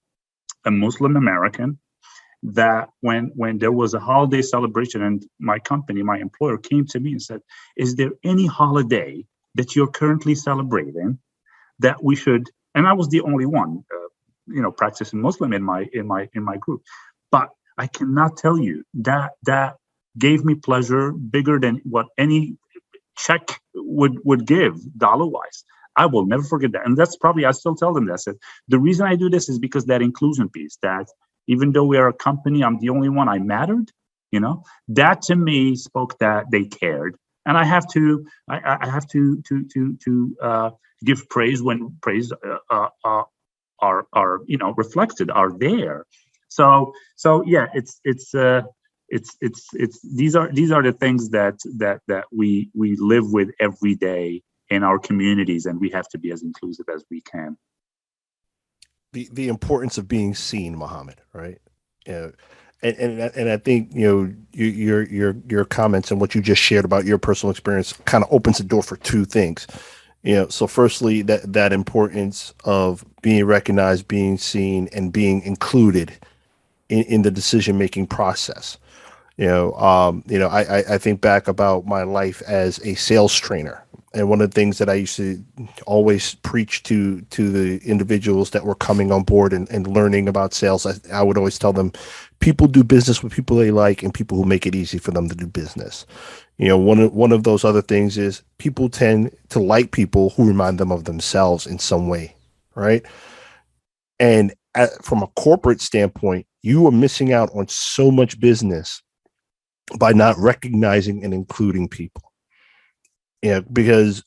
a Muslim American, that when there was a holiday celebration and my company, my employer, came to me and said, is there any holiday that you're currently celebrating that we should, and I was the only one practicing Muslim in my group, but I cannot tell you that gave me pleasure bigger than what any check would give dollar wise. I will never forget that. And that's probably, I still tell them that. I said, the reason I do this is because that inclusion piece, that even though we are a company, I'm the only one, I mattered, that to me spoke that they cared. And I have to give praise when praise are reflected, are there. So yeah, it's these are the things that we live with every day in our communities, and we have to be as inclusive as we can. The importance of being seen, Mohammed, right? And I think your comments and what you just shared about your personal experience kind of opens the door for two things. So firstly, that importance of being recognized, being seen, and being included in the decision-making process. I think back about my life as a sales trainer. And one of the things that I used to always preach to the individuals that were coming on board and learning about sales, I would always tell them, people do business with people they like and people who make it easy for them to do business. One of those other things is people tend to like people who remind them of themselves in some way, right? And from a corporate standpoint, you are missing out on so much business by not recognizing and including people. Because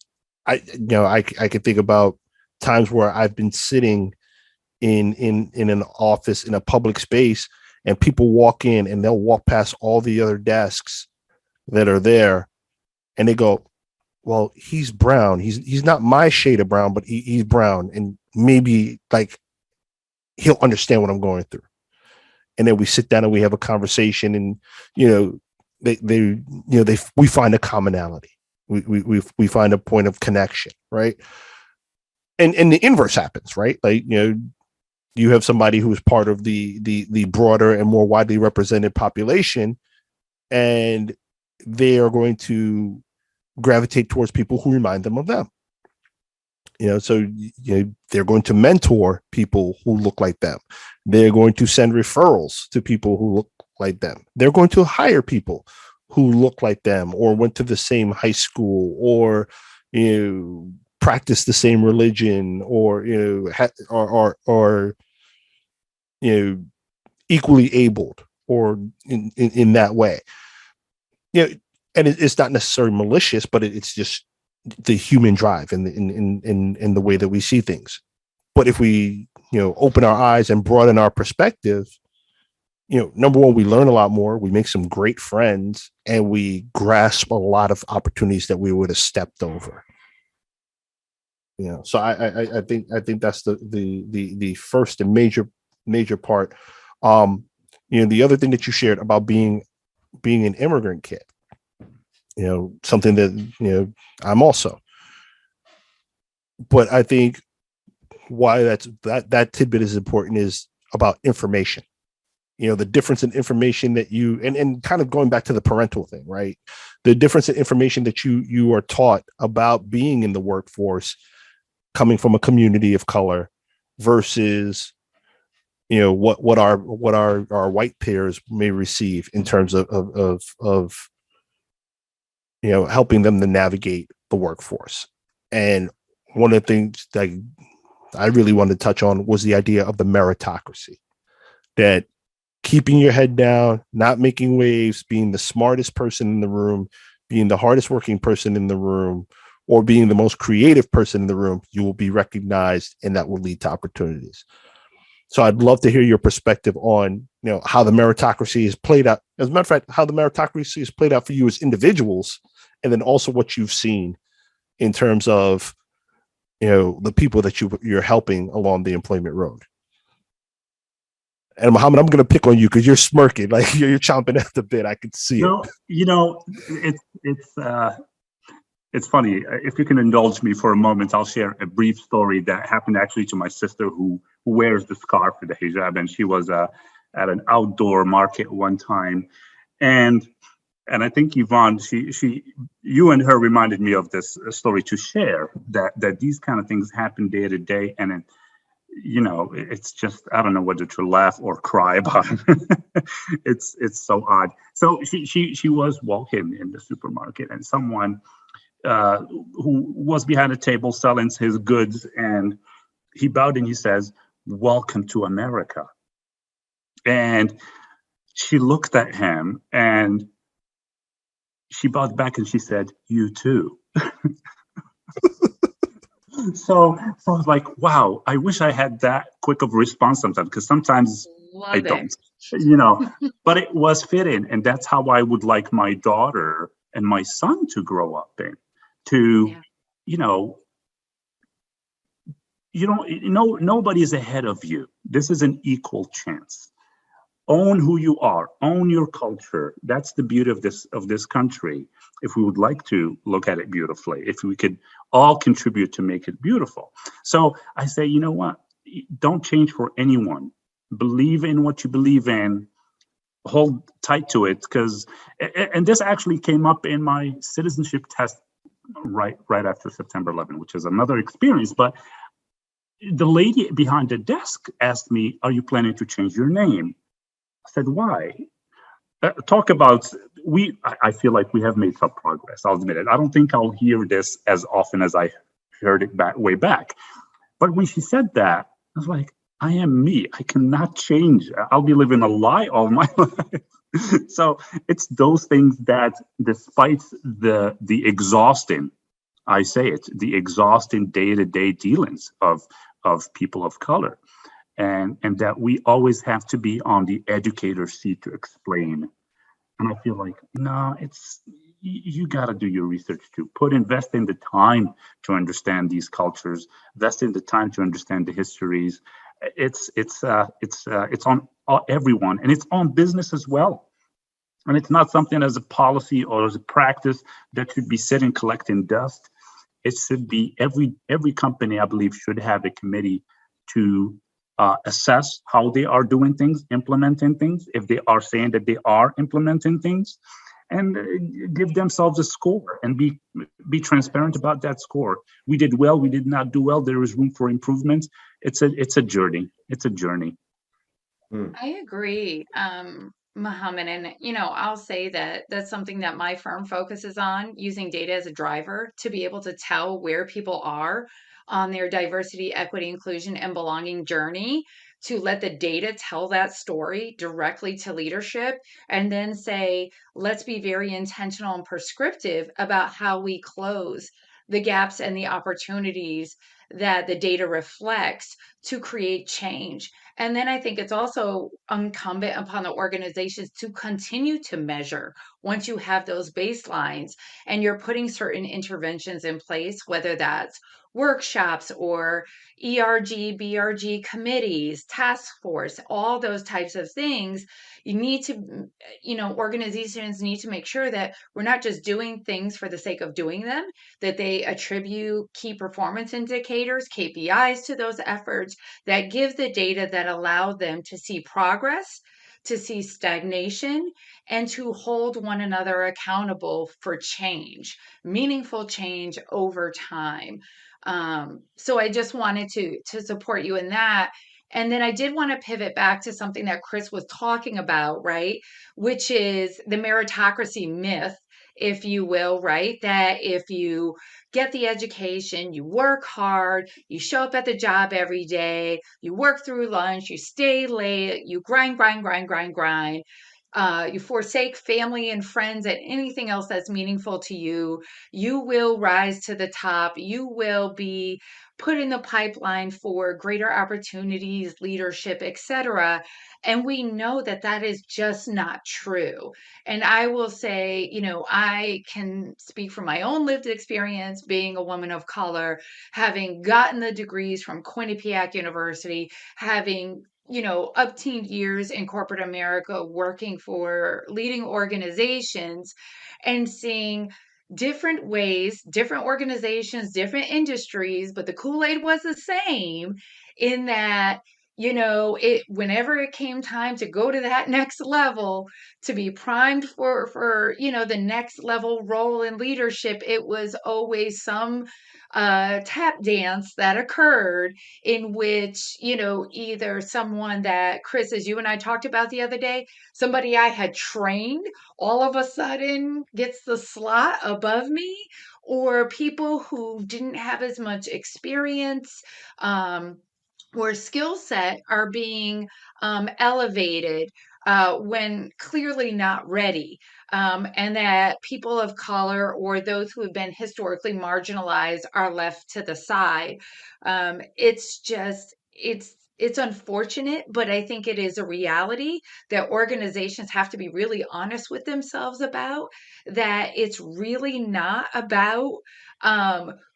I could think about times where I've been sitting in an office in a public space, and people walk in and they'll walk past all the other desks that are there, and they go, well, he's brown. He's not my shade of brown, but he's brown, and maybe like he'll understand what I'm going through. And then we sit down and we have a conversation, and we find a commonality. We find a point of connection, right? And the inverse happens, right? Like, you have somebody who is part of the broader and more widely represented population, and they are going to gravitate towards people who remind them of them. So they're going to mentor people who look like them. They're going to send referrals to people who look like them. They're going to hire people who look like them, or went to the same high school, or practice the same religion, or or equally abled, or in that way. And it's not necessarily malicious, but it's just the human drive and in the way that we see things. But if we open our eyes and broaden our perspective, number one, we learn a lot more, we make some great friends, and we grasp a lot of opportunities that we would have stepped over. So I think that's the first and major part. The other thing that you shared about being an immigrant kid, something that I'm also. But I think why that tidbit is important is about information. The difference in information that you, and kind of going back to the parental thing, right? The difference in information that you are taught about being in the workforce, coming from a community of color, versus what our white peers may receive in terms of helping them to navigate the workforce. And one of the things that I really wanted to touch on was the idea of the meritocracy, that keeping your head down, not making waves, being the smartest person in the room, being the hardest working person in the room, or being the most creative person in the room, you will be recognized, and that will lead to opportunities. So I'd love to hear your perspective on, how the meritocracy is played out. As a matter of fact, how the meritocracy is played out for you as individuals, and then also what you've seen in terms of, the people that you're helping along the employment road. And Mohammed, I'm going to pick on you because you're smirking, like you're chomping at the bit. I can see it. It's funny. If you can indulge me for a moment, I'll share a brief story that happened actually to my sister who wears the scarf for the hijab, and she was at an outdoor market one time, and I think Yvonne, you and her reminded me of this story to share that these kind of things happen day to day, and it's just, I don't know whether to laugh or cry about it. It's so odd. So she was walking in the supermarket, and someone who was behind a table selling his goods, and he bowed and he says, "Welcome to America." And she looked at him and she bowed back and she said, "You too." So I was like, wow, I wish I had that quick of a response sometimes, because sometimes I don't, but it was fitting. And that's how I would like my daughter and my son to grow up in, nobody's ahead of you. This is an equal chance. Own who you are, own your culture. That's the beauty of this country. If we would like to look at it beautifully, if we could all contribute to make it beautiful. So I say, you know what? Don't change for anyone. Believe in what you believe in. Hold tight to it, and this actually came up in my citizenship test right after September 11, which is another experience. But the lady behind the desk asked me, "Are you planning to change your name?" I said, "Why?" Talk about, I feel like we have made some progress. I'll admit it. I don't think I'll hear this as often as I heard it way back. But when she said that, I was like, I am me. I cannot change. I'll be living a lie all my life. So it's those things that, despite the exhausting, I say it, the exhausting day-to-day dealings of people of color, and that we always have to be on the educator's seat to explain. And I feel like, no, you got to do your research too. Invest in the time to understand these cultures. Invest in the time to understand the histories. It's on everyone, and it's on business as well. And it's not something as a policy or as a practice that should be sitting collecting dust. It should be every company, I believe, should have a committee to assess how they are doing things, implementing things, if they are saying that they are implementing things, and give themselves a score and be transparent about that score. We did well, we did not do well, there is room for improvement. It's a journey. It's a journey. I agree, Mohammed. And, I'll say that that's something that my firm focuses on, using data as a driver to be able to tell where people are on their diversity, equity, inclusion, and belonging journey, to let the data tell that story directly to leadership, and then say, let's be very intentional and prescriptive about how we close the gaps and the opportunities that the data reflects to create change. And then I think it's also incumbent upon the organizations to continue to measure once you have those baselines and you're putting certain interventions in place, whether that's workshops or ERG, BRG committees, task force, all those types of things. You need to, organizations need to make sure that we're not just doing things for the sake of doing them, that they attribute key performance indicators, KPIs, to those efforts that give the data that allow them to see progress, to see stagnation, and to hold one another accountable for change, meaningful change over time. So I just wanted to support you in that. And then I did want to pivot back to something that Chris was talking about, right? Which is the meritocracy myth if you will, right? That if you get the education, you work hard, you show up at the job every day, you work through lunch, you stay late, you grind, you forsake family and friends and anything else that's meaningful to you, you will rise to the top. You will be put in the pipeline for greater opportunities, leadership, etc. And we know that that is just not true. And I will say, I can speak from my own lived experience being a woman of color, having gotten the degrees from Quinnipiac University, having upteen years in corporate America working for leading organizations and seeing different ways, different organizations, different industries, but the Kool-Aid was the same in that it whenever it came time to go to that next level, to be primed for the next level role in leadership, it was always some tap dance that occurred in which either someone that, Chris, as you and I talked about the other day, somebody I had trained all of a sudden gets the slot above me, or people who didn't have as much experience or skill set are being elevated when clearly not ready. And that people of color or those who have been historically marginalized are left to the side. It's unfortunate, but I think it is a reality that organizations have to be really honest with themselves about, that it's really not about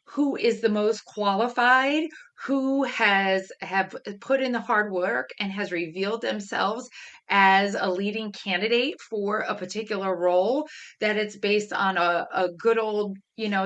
who is the most qualified, who have put in the hard work and has revealed themselves as a leading candidate for a particular role, that it's based on a good old,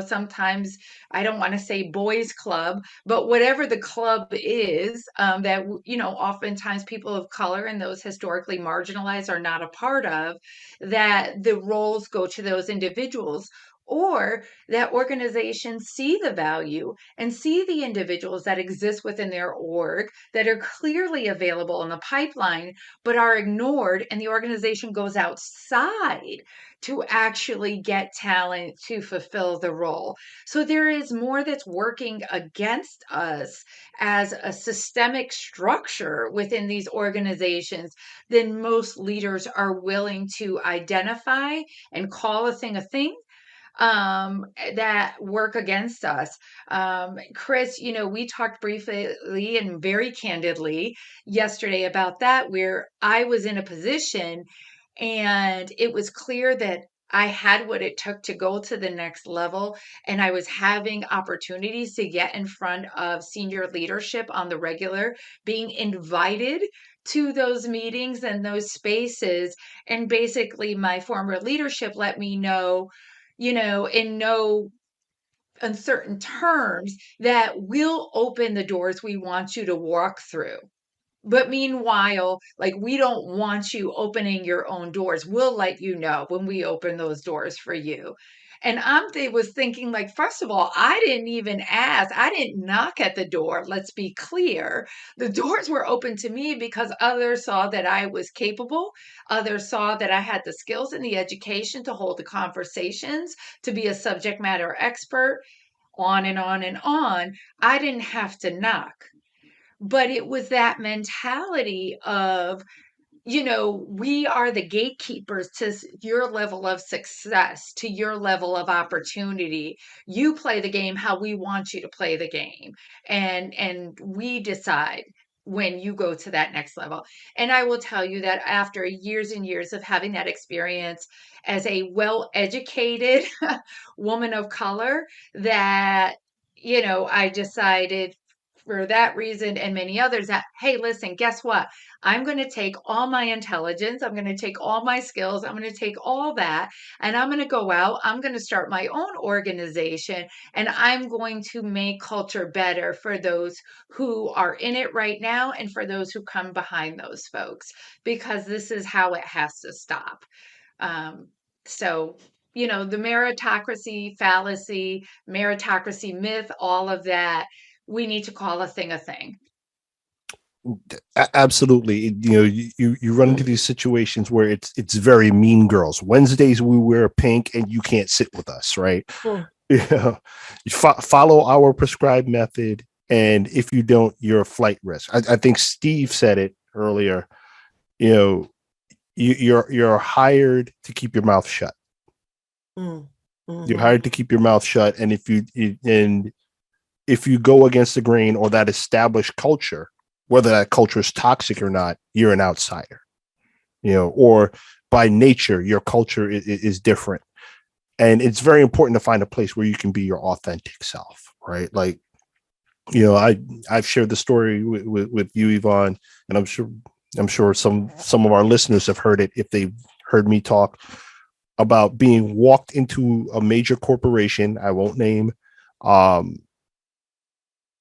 sometimes I don't want to say boys club, but whatever the club is, that, oftentimes people of color and those historically marginalized are not a part of, that the roles go to those individuals, or that organizations see the value and see the individuals that exist within their org that are clearly available in the pipeline, but are ignored, and the organization goes outside to actually get talent to fulfill the role. So there is more that's working against us as a systemic structure within these organizations than most leaders are willing to identify and call a thing that work against us. Chris, we talked briefly and very candidly yesterday about that, where I was in a position and it was clear that I had what it took to go to the next level, and I was having opportunities to get in front of senior leadership on the regular, being invited to those meetings and those spaces. And basically, my former leadership let me know, in no uncertain terms, that we'll open the doors we want you to walk through. But meanwhile, like, we don't want you opening your own doors. We'll let you know when we open those doors for you. And was thinking, like, first of all, I didn't even ask. I didn't knock at the door. Let's be clear. The doors were open to me because others saw that I was capable. Others saw that I had the skills and the education to hold the conversations, to be a subject matter expert, on and on and on. I didn't have to knock. But it was that mentality of, we are the gatekeepers to your level of success, to your level of opportunity. You play the game how we want you to play the game. And we decide when you go to that next level. And I will tell you that after years and years of having that experience as a well-educated woman of color, that, I decided, for that reason and many others, that, hey, listen, guess what? I'm going to take all my intelligence, I'm going to take all my skills, I'm going to take all that, and I'm going to go out, I'm going to start my own organization, and I'm going to make culture better for those who are in it right now and for those who come behind those folks, because this is how it has to stop. So, the meritocracy fallacy, meritocracy myth, all of that, we need to call a thing a thing. Absolutely. You know, you run into these situations where it's very mean girls. Wednesdays we wear pink and you can't sit with us, right? You know, you follow our prescribed method, and if you don't, you're a flight risk. I think Steve said it earlier. You know, you're hired to keep your mouth shut. You're hired to keep your mouth shut, and if you go against the grain or that established culture, whether that culture is toxic or not, you're an outsider, you know, or by nature, your culture is different. And it's very important to find a place where you can be your authentic self, right? Like, you know, I've shared the story with you, Yvonne, and I'm sure some of our listeners have heard it if they've heard me talk about being walked into a major corporation, I won't name,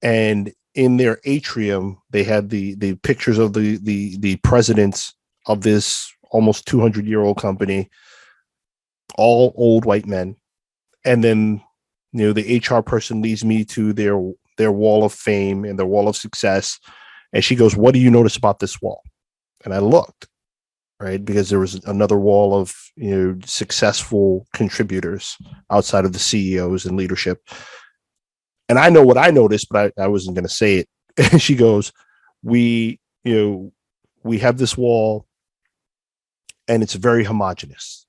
and in their atrium, they had the pictures of the presidents of this almost 200-year-old company, all old white men. And then, you know, the HR person leads me to their wall of fame and their wall of success. And she goes, "What do you notice about this wall?" And I looked, right, because there was another wall of, you know, successful contributors outside of the CEOs and leadership. And I know what I noticed, but I wasn't going to say it. And she goes, we have this wall and it's very homogenous.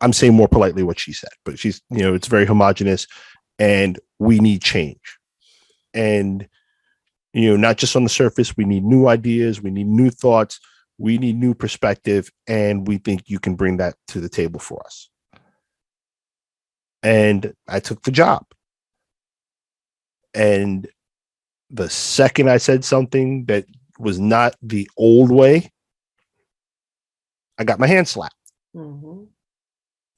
I'm saying more politely what she said, but she's, you know, it's very homogenous and we need change. And, you know, not just on the surface, we need new ideas, we need new thoughts, we need new perspective, and we think you can bring that to the table for us. And I took the job. And the second I said something that was not the old way, I got my hand slapped. You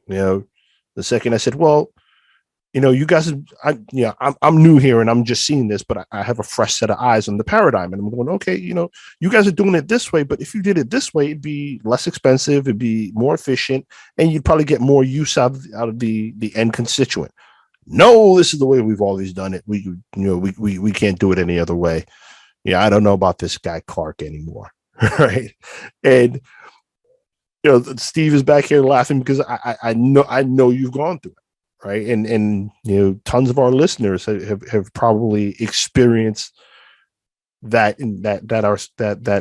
know, the second I said, "Well, you know, you guys, I'm new here and I'm just seeing this, but I have a fresh set of eyes on the paradigm." And I'm going, "Okay, you know, you guys are doing it this way, but if you did it this way, it'd be less expensive, it'd be more efficient, and you'd probably get more use out of the end constituent." "No, this is the way we've always done it. We can't do it any other way. Yeah, I don't know about this guy Clark anymore." Right. And, you know, Steve is back here laughing because I know you've gone through it. Right. And, you know, tons of our listeners have probably experienced that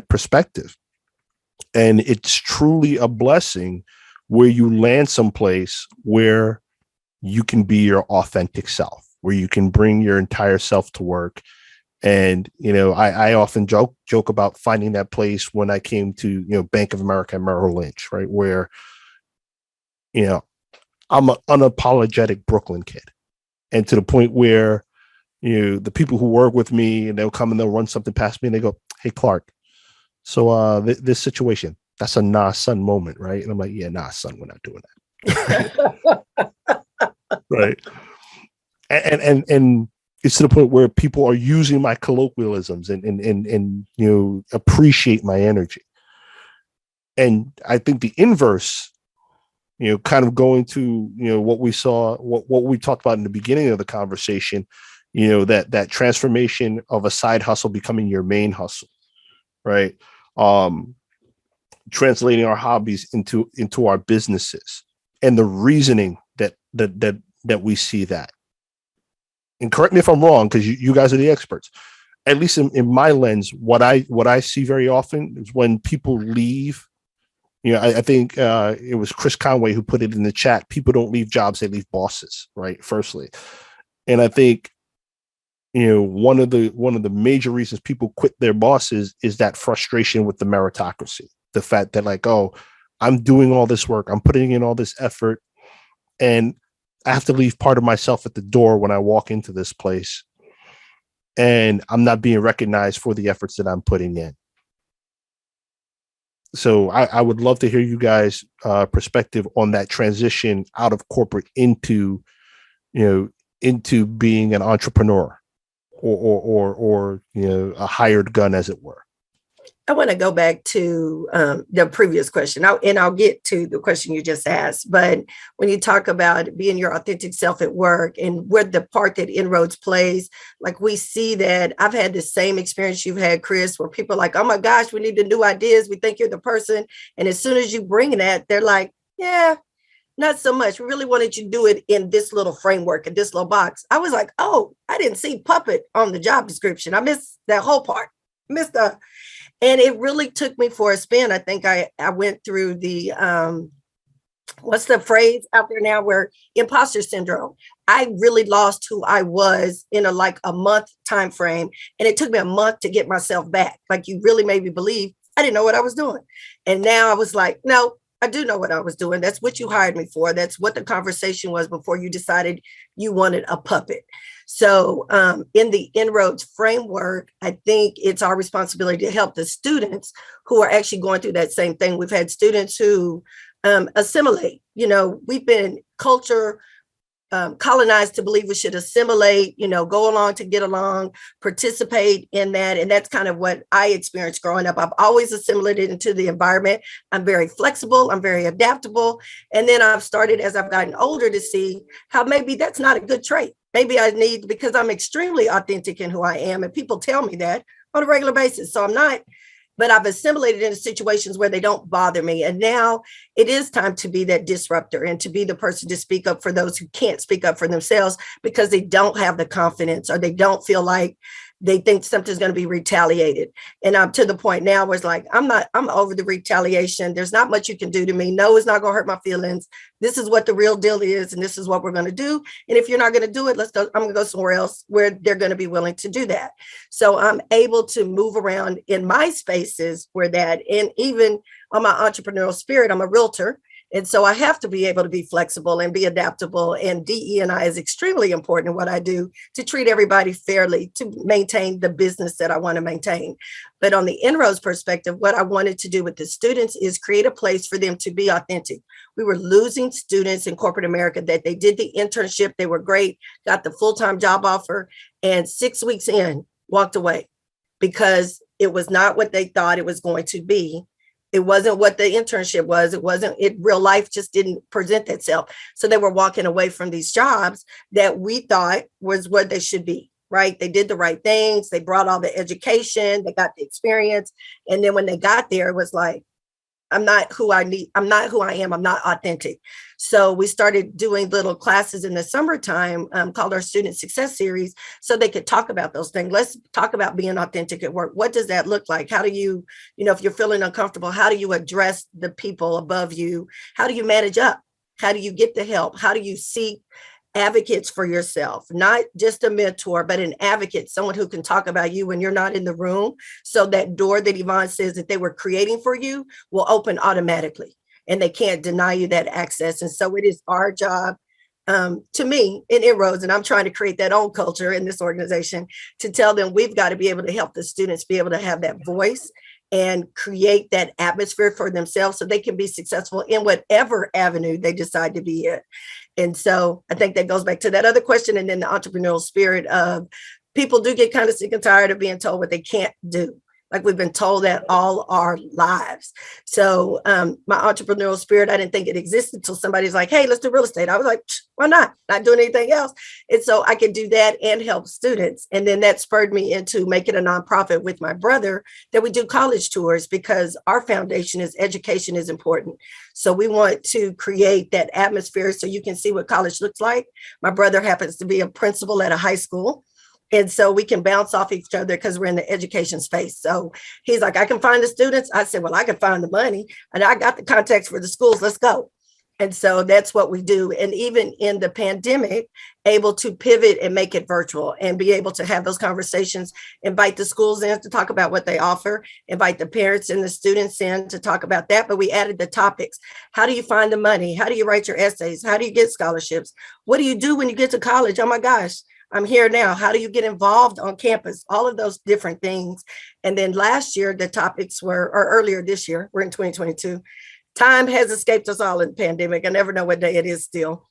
perspective. And it's truly a blessing where you land someplace where you can be your authentic self, where you can bring your entire self to work. And, you know, I often joke about finding that place when I came to, you know, Bank of America and Merrill Lynch, right? Where, you know, I'm an unapologetic Brooklyn kid. And to the point where, you know, the people who work with me and they'll come and they'll run something past me and they go, "Hey, Clark, so this situation, that's a nah son moment, right?" And I'm like, "Yeah, nah son, we're not doing that." Right. And it's to the point where people are using my colloquialisms and you know, appreciate my energy. And I think the inverse, you know, kind of going to, you know, what we talked about in the beginning of the conversation, you know, that transformation of a side hustle becoming your main hustle, right? Translating our hobbies into our businesses, and the reasoning that we see that. And correct me if I'm wrong, because you guys are the experts. At least in my lens, what I see very often is when people leave. You know, I think it was Chris Conway who put it in the chat. People don't leave jobs; they leave bosses, right? Firstly, and I think, you know, one of the major reasons people quit their bosses is that frustration with the meritocracy. The fact that, like, oh, I'm doing all this work, I'm putting in all this effort, and I have to leave part of myself at the door when I walk into this place, and I'm not being recognized for the efforts that I'm putting in. So I would love to hear you guys' perspective on that transition out of corporate into being an entrepreneur or you know, a hired gun, as it were. I want to go back to the previous question, and I'll get to the question you just asked. But when you talk about being your authentic self at work and where the part that Inroads plays, like we see that I've had the same experience you've had, Chris, where people are like, oh my gosh, we need the new ideas. We think you're the person. And as soon as you bring that, they're like, yeah, not so much. We really wanted you to do it in this little framework, in this little box. I was like, oh, I didn't see puppet on the job description. I missed that whole part. And it really took me for a spin. I think I went through the, what's the phrase out there now where imposter syndrome. I really lost who I was in a month time frame. And it took me a month to get myself back. Like you really made me believe I didn't know what I was doing. And now I was like, no, I do know what I was doing. That's what you hired me for. That's what the conversation was before you decided you wanted a puppet. So in the Inroads framework, I think it's our responsibility to help the students who are actually going through that same thing. We've had students who assimilate. We've been culture colonized to believe we should assimilate, go along to get along, participate in that. And that's kind of what I experienced growing up. I've always assimilated into the environment. I'm very flexible. I'm very adaptable. And then I've started, as I've gotten older, to see how maybe that's not a good trait. Maybe I need, because I'm extremely authentic in who I am. And people tell me that on a regular basis. So I'm not, but I've assimilated into situations where they don't bother me. And now it is time to be that disruptor and to be the person to speak up for those who can't speak up for themselves because they don't have the confidence or they don't feel like they think something's going to be retaliated. And I'm to the point now where it's like, I'm over the retaliation. There's not much you can do to me. No, it's not going to hurt my feelings. This is what the real deal is. And this is what we're going to do. And if you're not going to do it, let's go. I'm going to go somewhere else where they're going to be willing to do that. So I'm able to move around in my spaces where that, and even on my entrepreneurial spirit, I'm a realtor. And so I have to be able to be flexible and be adaptable. And DE&I is extremely important in what I do to treat everybody fairly, to maintain the business that I want to maintain. But on the Inroads perspective, what I wanted to do with the students is create a place for them to be authentic. We were losing students in corporate America that they did the internship. They were great, got the full-time job offer, and 6 weeks in, walked away because it was not what they thought it was going to be. It wasn't what the internship was. Real life just didn't present itself. So they were walking away from these jobs that we thought was what they should be, right? They did the right things. They brought all the education. They got the experience. And then when they got there, it was like, I'm not who I need. I'm not who I am. I'm not authentic. So we started doing little classes in the summertime called our Student Success Series so they could talk about those things. Let's talk about being authentic at work. What does that look like? How do you, if you're feeling uncomfortable, how do you address the people above you? How do you manage up? How do you get the help? How do you seek advocates for yourself, not just a mentor, but an advocate, someone who can talk about you when you're not in the room. So that door that Yvonne says that they were creating for you will open automatically and they can't deny you that access. And so it is our job to me in Inroads, and I'm trying to create that own culture in this organization to tell them we've got to be able to help the students be able to have that voice and create that atmosphere for themselves so they can be successful in whatever avenue they decide to be in. And so I think that goes back to that other question. And then the entrepreneurial spirit of people do get kind of sick and tired of being told what they can't do. Like we've been told that all our lives. So my entrepreneurial spirit, I didn't think it existed until somebody's like, hey, let's do real estate. I was like, why not? Not doing anything else. And so I could do that and help students. And then that spurred me into making a nonprofit with my brother that we do college tours because our foundation is education is important. So we want to create that atmosphere so you can see what college looks like. My brother happens to be a principal at a high school. And so we can bounce off each other because we're in the education space. So he's like, I can find the students. I said, well, I can find the money and I got the contacts for the schools. Let's go. And so that's what we do. And even in the pandemic, able to pivot and make it virtual and be able to have those conversations, invite the schools in to talk about what they offer, invite the parents and the students in to talk about that. But we added the topics. How do you find the money? How do you write your essays? How do you get scholarships? What do you do when you get to college? Oh my gosh. I'm here now. How do you get involved on campus? All of those different things. And then last year, the topics were, or earlier this year, we're in 2022. Time has escaped us all in the pandemic. I never know what day it is still.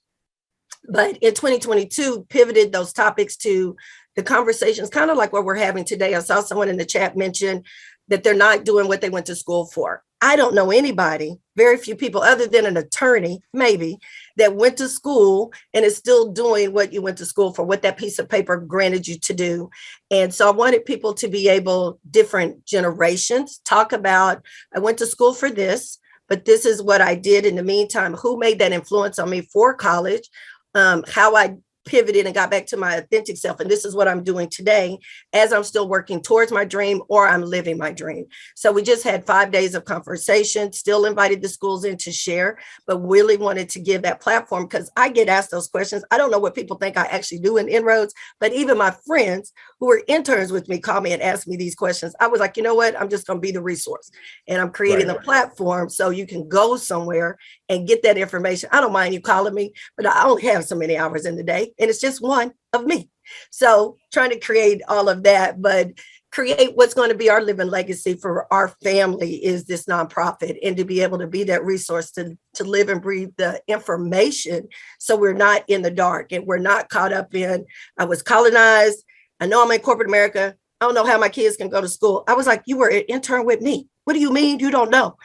But in 2022, pivoted those topics to the conversations, kind of like what we're having today. I saw someone in the chat mention that they're not doing what they went to school for. I don't know anybody, very few people other than an attorney, maybe, that went to school and is still doing what you went to school for, what that piece of paper granted you to do. And so I wanted people to be able, different generations, talk about, I went to school for this, but this is what I did in the meantime. Who made that influence on me for college? How I pivoted and got back to my authentic self. And this is what I'm doing today as I'm still working towards my dream or I'm living my dream. So we just had 5 days of conversation, still invited the schools in to share, but really wanted to give that platform because I get asked those questions. I don't know what people think I actually do in Inroads, but even my friends who were interns with me call me and ask me these questions. I was like, you know what? I'm just going to be the resource. And I'm creating a platform so you can go somewhere and get that information. I don't mind you calling me, but I only have so many hours in the day. And it's just one of me. So trying to create all of that, but create what's going to be our living legacy for our family is this nonprofit, and to be able to be that resource to live and breathe the information. So we're not in the dark and we're not caught up in, I was colonized. I know I'm in corporate America. I don't know how my kids can go to school. I was like, you were an intern with me. What do you mean you don't know?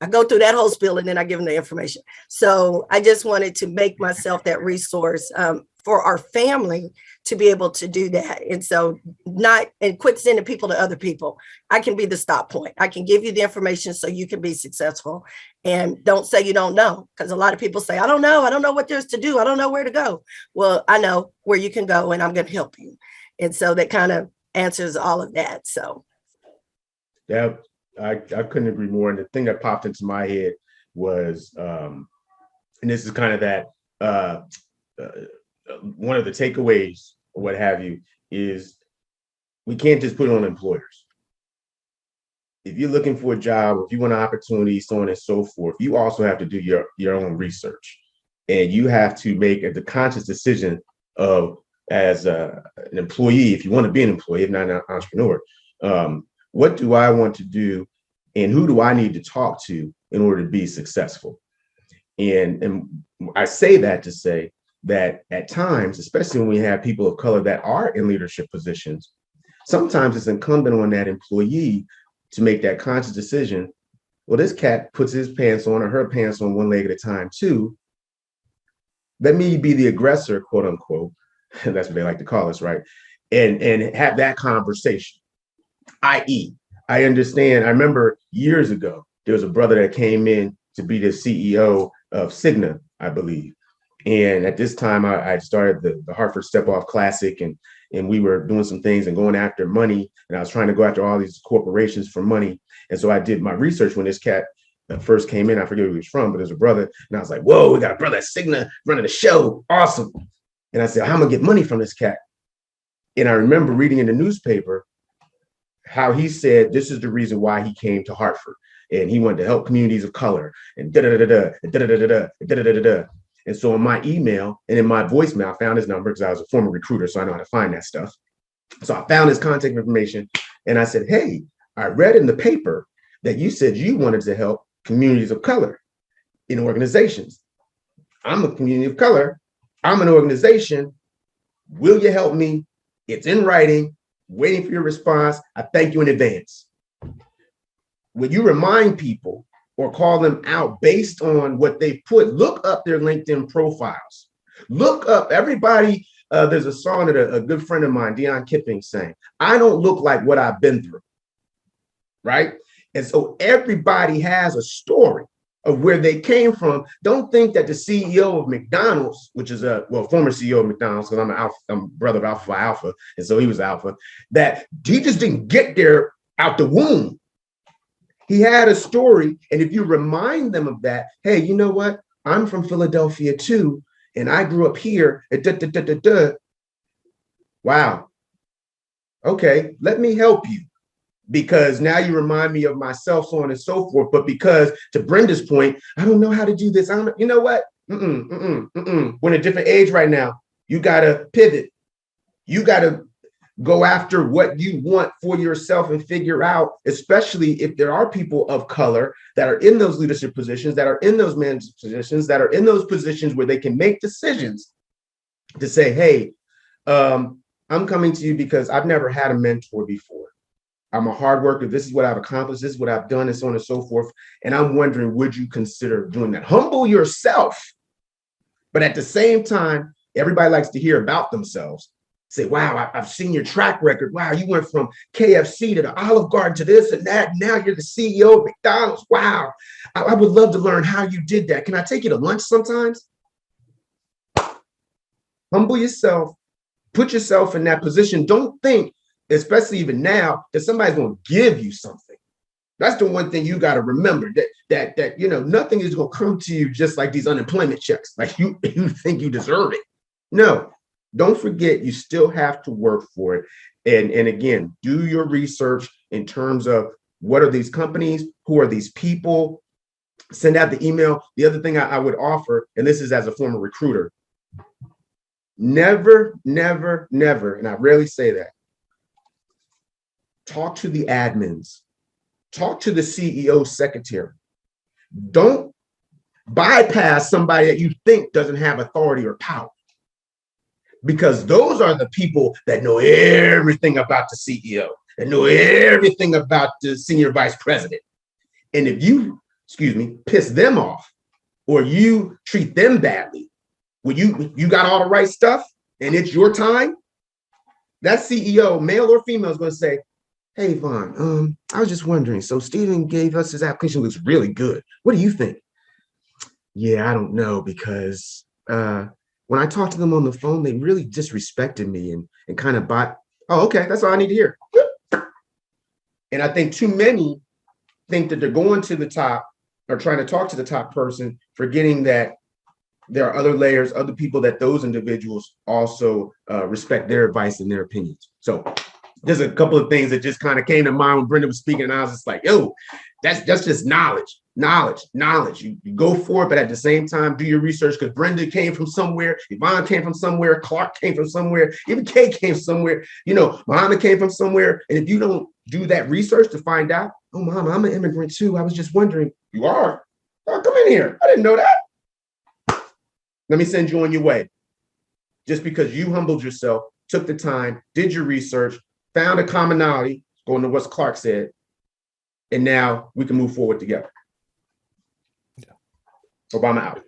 I go through that whole spiel and then I give them the information. So I just wanted to make myself that resource for our family to be able to do that. And so quit sending people to other people. I can be the stop point. I can give you the information so you can be successful. And don't say you don't know, because a lot of people say, I don't know. I don't know what there's to do. I don't know where to go. Well, I know where you can go and I'm going to help you. And so that kind of answers all of that. So. Yeah. I couldn't agree more. And the thing that popped into my head was, and this is kind of that, one of the takeaways or what have you, is we can't just put it on employers. If you're looking for a job, if you want an opportunity, so on and so forth, you also have to do your own research. And you have to make the conscious decision of, as an employee, if you want to be an employee, if not an entrepreneur, what do I want to do and who do I need to talk to in order to be successful? And I say that to say that at times, especially when we have people of color that are in leadership positions, sometimes it's incumbent on that employee to make that conscious decision. Well, this cat puts his pants on or her pants on one leg at a time too. Let me be the aggressor, quote unquote. That's what they like to call us, right? And have that conversation. I.e., I understand. I remember years ago, there was a brother that came in to be the CEO of Cigna, I believe. And at this time, I started the Hartford Step Off Classic, and we were doing some things and going after money. And I was trying to go after all these corporations for money. And so I did my research when this cat first came in. I forget who he was from, but there's a brother. And I was like, whoa, we got a brother at Cigna running the show. Awesome. And I said, how am I gonna get money from this cat? And I remember reading in the newspaper how he said this is the reason why he came to Hartford, and he wanted to help communities of color and da-da-da-da-da, da-da-da-da-da, da-da-da-da-da. And so in my email and in my voicemail, I found his number because I was a former recruiter, so I know how to find that stuff. So I found his contact information and I said, hey, I read in the paper that you said you wanted to help communities of color in organizations. I'm a community of color. I'm an organization. Will you help me? It's in writing, waiting for your response. I thank you in advance. When you remind people or call them out based on what they put, look up their LinkedIn profiles. Look up everybody. There's a song that a good friend of mine, Dion Kipping, sang, I don't look like what I've been through, right? And so everybody has a story of where they came from. Don't think that the CEO of McDonald's, which is former CEO of McDonald's, because I'm brother of Alpha Phi Alpha, and so he was Alpha, that he just didn't get there out the womb. He had a story, and if you remind them of that, hey, you know what? I'm from Philadelphia too, and I grew up here. Wow. Okay, let me help you, because now you remind me of myself, so on and so forth. But because, to Brenda's point, I don't know how to do this. I don't know. You know what? We're in a different age right now. You got to pivot. You got to go after what you want for yourself and figure out, especially if there are people of color that are in those leadership positions, that are in those management positions, that are in those positions where they can make decisions to say, hey, I'm coming to you because I've never had a mentor before. I'm a hard worker. This is what I've accomplished. This is what I've done, and so on and so forth. And I'm wondering, would you consider doing that? Humble yourself. But at the same time, everybody likes to hear about themselves. Say, wow, I've seen your track record. Wow, you went from KFC to the Olive Garden to this and that. Now you're the CEO of McDonald's. Wow. I would love to learn how you did that. Can I take you to lunch sometimes? Humble yourself. Put yourself in that position. Don't think, especially even now, that somebody's going to give you something. That's the one thing you got to remember, that nothing is going to come to you just like these unemployment checks. Like you think you deserve it. No. Don't forget, you still have to work for it. And again, do your research in terms of what are these companies? Who are these people? Send out the email. The other thing I would offer, and this is as a former recruiter, never, never, never, and I rarely say that, talk to the admins. Talk to the CEO secretary. Don't bypass somebody that you think doesn't have authority or power. Because those are the people that know everything about the CEO, that know everything about the senior vice president. And if you, piss them off, or you treat them badly, when you got all the right stuff and it's your time, that CEO, male or female, is going to say, hey, Vaughn, I was just wondering, so Stephen gave us his application, looks really good. What do you think? Yeah, I don't know, because when I talked to them on the phone, they really disrespected me and kind of oh, okay, that's all I need to hear. And I think too many think that they're going to the top or trying to talk to the top person, forgetting that there are other layers, other people that those individuals also respect their advice and their opinions. So there's a couple of things that just kind of came to mind when Brenda was speaking, and I was just like, yo, that's just knowledge. You go for it, but at the same time, do your research, because Brenda came from somewhere, Yvonne came from somewhere, Clark came from somewhere, even Kay came somewhere, Muhammad came from somewhere. And if you don't do that research to find out, oh, Mama, I'm an immigrant too. I was just wondering, you are? Oh, come in here. I didn't know that. Let me send you on your way. Just because you humbled yourself, took the time, did your research, found a commonality, going to what Clark said, and now we can move forward together. Obama out.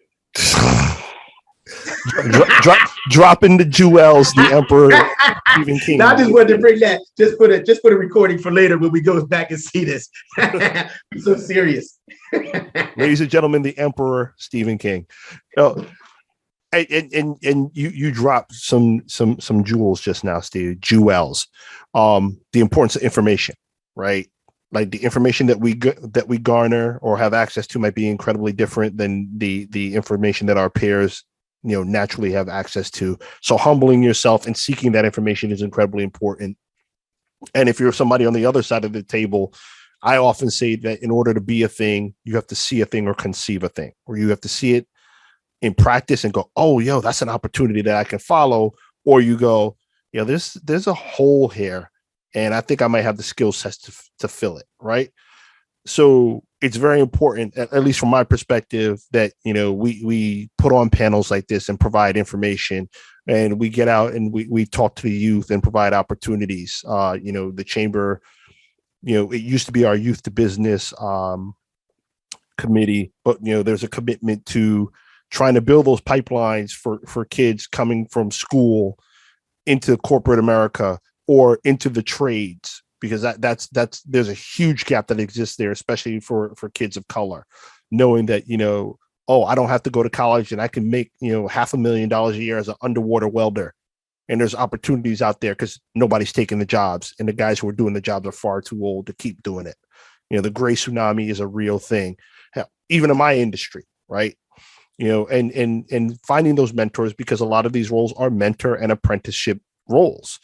Dropping the jewels, the Emperor Stephen King. Now I just wanted to bring that just for the recording for later when we go back and see this. I'm so serious. Ladies and gentlemen, the Emperor Stephen King. And you dropped some jewels just now, Steve. Jewels. The importance of information, right? Like the information that we garner or have access to might be incredibly different than the information that our peers, naturally have access to. So humbling yourself and seeking that information is incredibly important. And if you're somebody on the other side of the table, I often say that in order to be a thing, you have to see a thing or conceive a thing, or you have to see it in practice and go, oh, yo, that's an opportunity that I can follow. Or you go, there's a hole here, and I think I might have the skill sets to fill it, right? So it's very important, at least from my perspective, that we put on panels like this and provide information, and we get out and we talk to the youth and provide opportunities. The chamber, it used to be our youth to business committee, but there's a commitment to trying to build those pipelines for kids coming from school into corporate America or into the trades, because that's there's a huge gap that exists there, especially for kids of color, knowing that, I don't have to go to college and I can make, $500,000 a year as an underwater welder. And there's opportunities out there because nobody's taking the jobs, and the guys who are doing the jobs are far too old to keep doing it. The gray tsunami is a real thing, hell, even in my industry, right? And finding those mentors, because a lot of these roles are mentor and apprenticeship roles.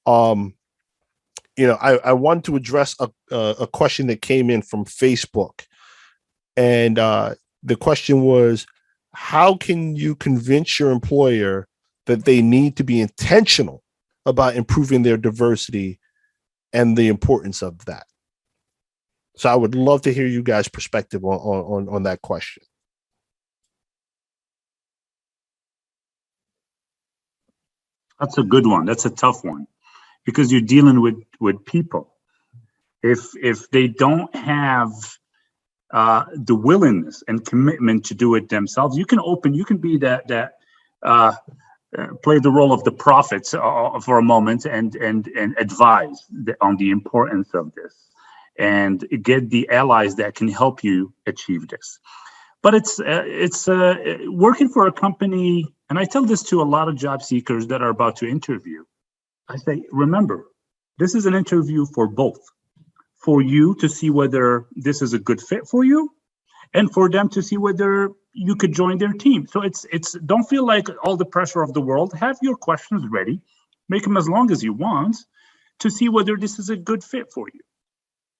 I want to address a question that came in from Facebook. And the question was, how can you convince your employer that they need to be intentional about improving their diversity and the importance of that? So I would love to hear you guys' perspective on that question. That's a good one. That's a tough one, because you're dealing with people. if they don't have the willingness and commitment to do it themselves, you can be that play the role of the prophets for a moment and advise on the importance of this and get the allies that can help you achieve this. But it's working for a company, and I tell this to a lot of job seekers that are about to interview. I say, remember, this is an interview for both, for you to see whether this is a good fit for you, and for them to see whether you could join their team. So it's don't feel like all the pressure of the world. Have your questions ready, make them as long as you want, to see whether this is a good fit for you.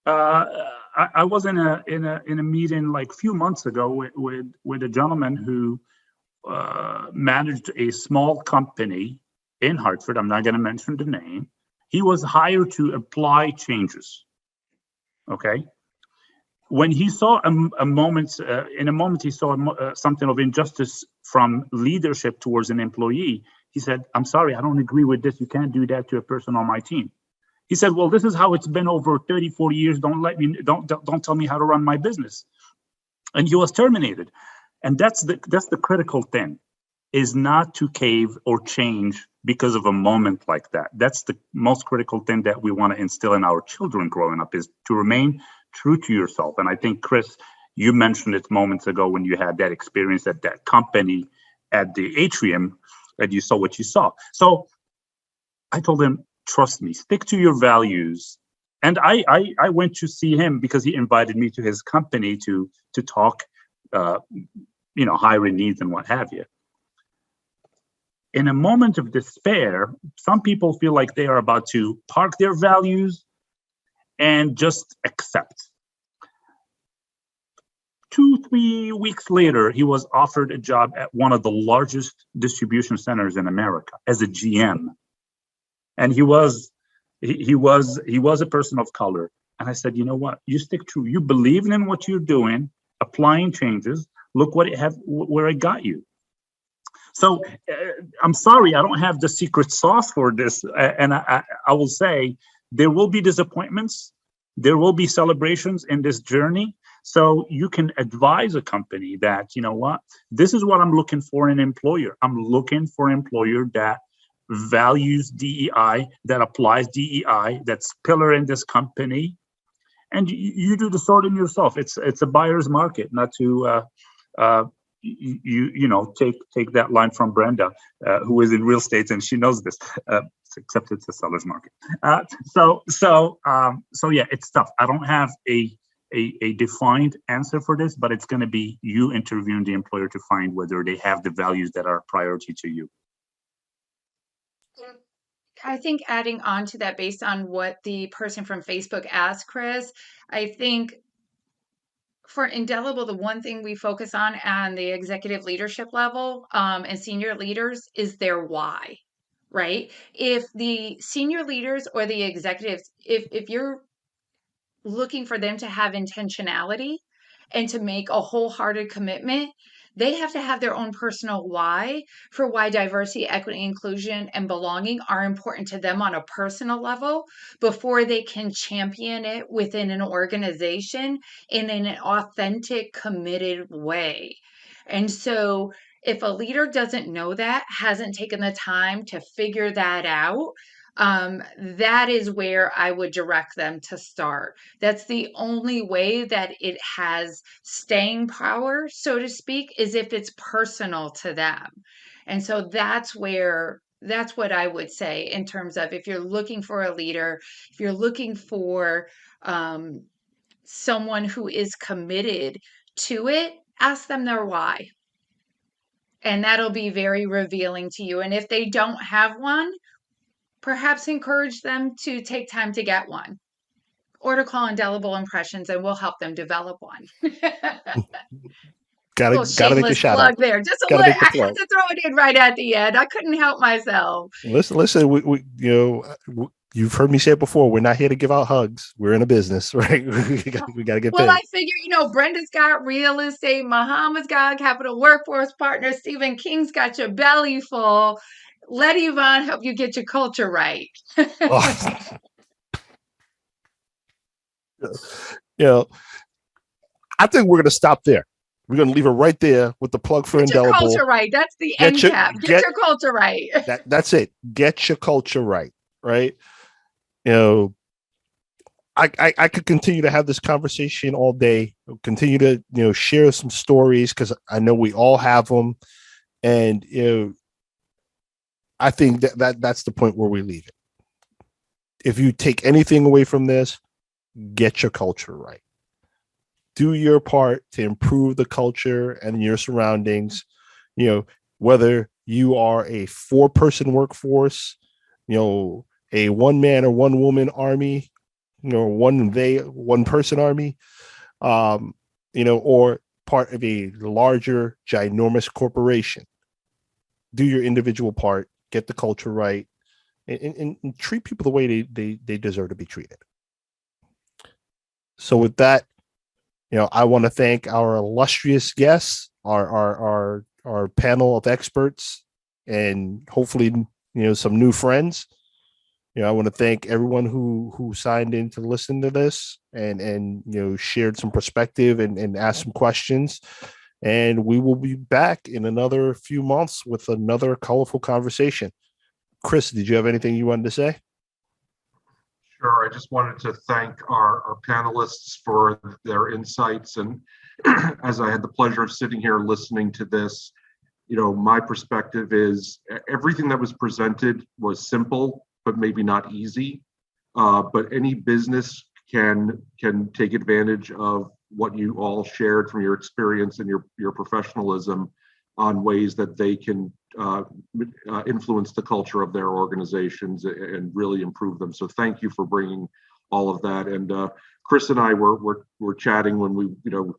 I was in a meeting like a few months ago with a gentleman who managed a small company in Hartford. I'm not going to mention the name. He was hired to apply changes. Okay. When he saw in a moment he saw something of injustice from leadership towards an employee. He said, "I'm sorry, I don't agree with this. You can't do that to a person on my team." He said, "Well, this is how it's been over 30, 40 years. Don't tell me how to run my business." And he was terminated. And that's the critical thing, is not to cave or change because of a moment like that. That's the most critical thing that we want to instill in our children growing up, is to remain true to yourself. And I think, Chris, you mentioned it moments ago when you had that experience at that company at the atrium, that you saw what you saw. So I told him, trust me, stick to your values. And I went to see him because he invited me to his company to talk, hiring needs and what have you. In a moment of despair, some people feel like they are about to park their values and just accept. 2-3 weeks later, he was offered a job at one of the largest distribution centers in America as a GM. And he was a person of color. And I said, you know what? You stick true. You believe in what you're doing, applying changes. Look where it got you. So I'm sorry, I don't have the secret sauce for this. And I will say, there will be disappointments. There will be celebrations in this journey. So you can advise a company that, you know what, this is what I'm looking for in an employer. I'm looking for an employer that values DEI, that applies DEI, that's pillar in this company. And you do the sorting yourself. It's a buyer's market, not to take that line from Brenda, who is in real estate, and she knows this. Except it's a seller's market. So yeah, it's tough. I don't have a defined answer for this, but it's going to be you interviewing the employer to find whether they have the values that are a priority to you. I think adding on to that, based on what the person from Facebook asked, Chris, I think for Indelible, the one thing we focus on the executive leadership level and senior leaders is their why, right? If the senior leaders or the executives, if you're looking for them to have intentionality and to make a wholehearted commitment, they have to have their own personal why for why diversity, equity, inclusion, and belonging are important to them on a personal level before they can champion it within an organization in an authentic, committed way. And so if a leader doesn't know that, hasn't taken the time to figure that out, that is where I would direct them to start. That's the only way that it has staying power, so to speak, is if it's personal to them. And so that's what I would say in terms of, if you're looking for a leader, if you're looking for someone who is committed to it, ask them their why. And that'll be very revealing to you. And if they don't have one, perhaps encourage them to take time to get one, or to call Indelible Impressions and we'll help them develop one. Gotta make a shout plug out there. Just a gotta little, make the I plug. had to throw it in right at the end. I couldn't help myself. Listen, you've heard me say it before. We're not here to give out hugs. We're in a business, right? we gotta get paid. I figure, Brenda's got real estate, Muhammad's got Capital Workforce Partners, Stephen King's got your belly full. Let Yvonne help you get your culture right. Oh. You know, I think we're going to stop there. We're going to leave it right there with the plug for Get your Indelible. culture right. That's the end cap. Get your culture right. That's it. Get your culture right. Right. You know, I could continue to have this conversation all day, continue to, share some stories, because I know we all have them. And, I think that's the point where we leave it. If you take anything away from this, get your culture right. Do your part to improve the culture and your surroundings. Whether you are a 4-person workforce, a 1-man or 1-woman army, one person army, or part of a larger, ginormous corporation. Do your individual part, get the culture right, and treat people the way they deserve to be treated. So with that, I want to thank our illustrious guests, our panel of experts, and hopefully, some new friends. I want to thank everyone who signed in to listen to this and shared some perspective and asked some questions. And we will be back in another few months with another colorful conversation. Chris, did you have anything you wanted to say? Sure. I just wanted to thank our panelists for their insights. And as I had the pleasure of sitting here listening to this, my perspective is everything that was presented was simple, but maybe not easy. But any business can take advantage of what you all shared from your experience and your professionalism on ways that they can influence the culture of their organizations and really improve them. So thank you for bringing all of that. And Chris and I were chatting when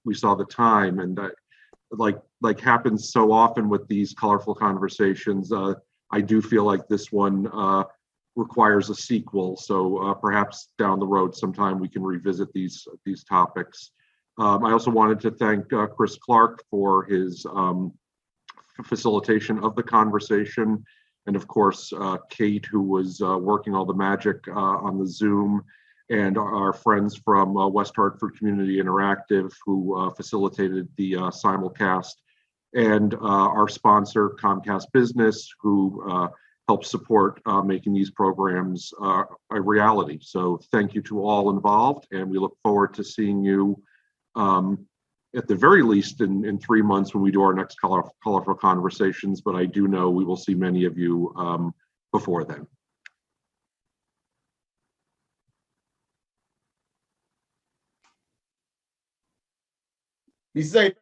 we saw the time, and like happens so often with these colorful conversations, I do feel like this one requires a sequel. So perhaps down the road sometime we can revisit these topics. I also wanted to thank Chris Clark for his facilitation of the conversation, and of course Kate, who was working all the magic on the Zoom, and our friends from West Hartford Community Interactive, who facilitated the simulcast, and our sponsor Comcast Business, who helps support making these programs a reality. So thank you to all involved, and we look forward to seeing you at the very least in 3 months when we do our next colorful conversations, but I do know we will see many of you before then. Be safe.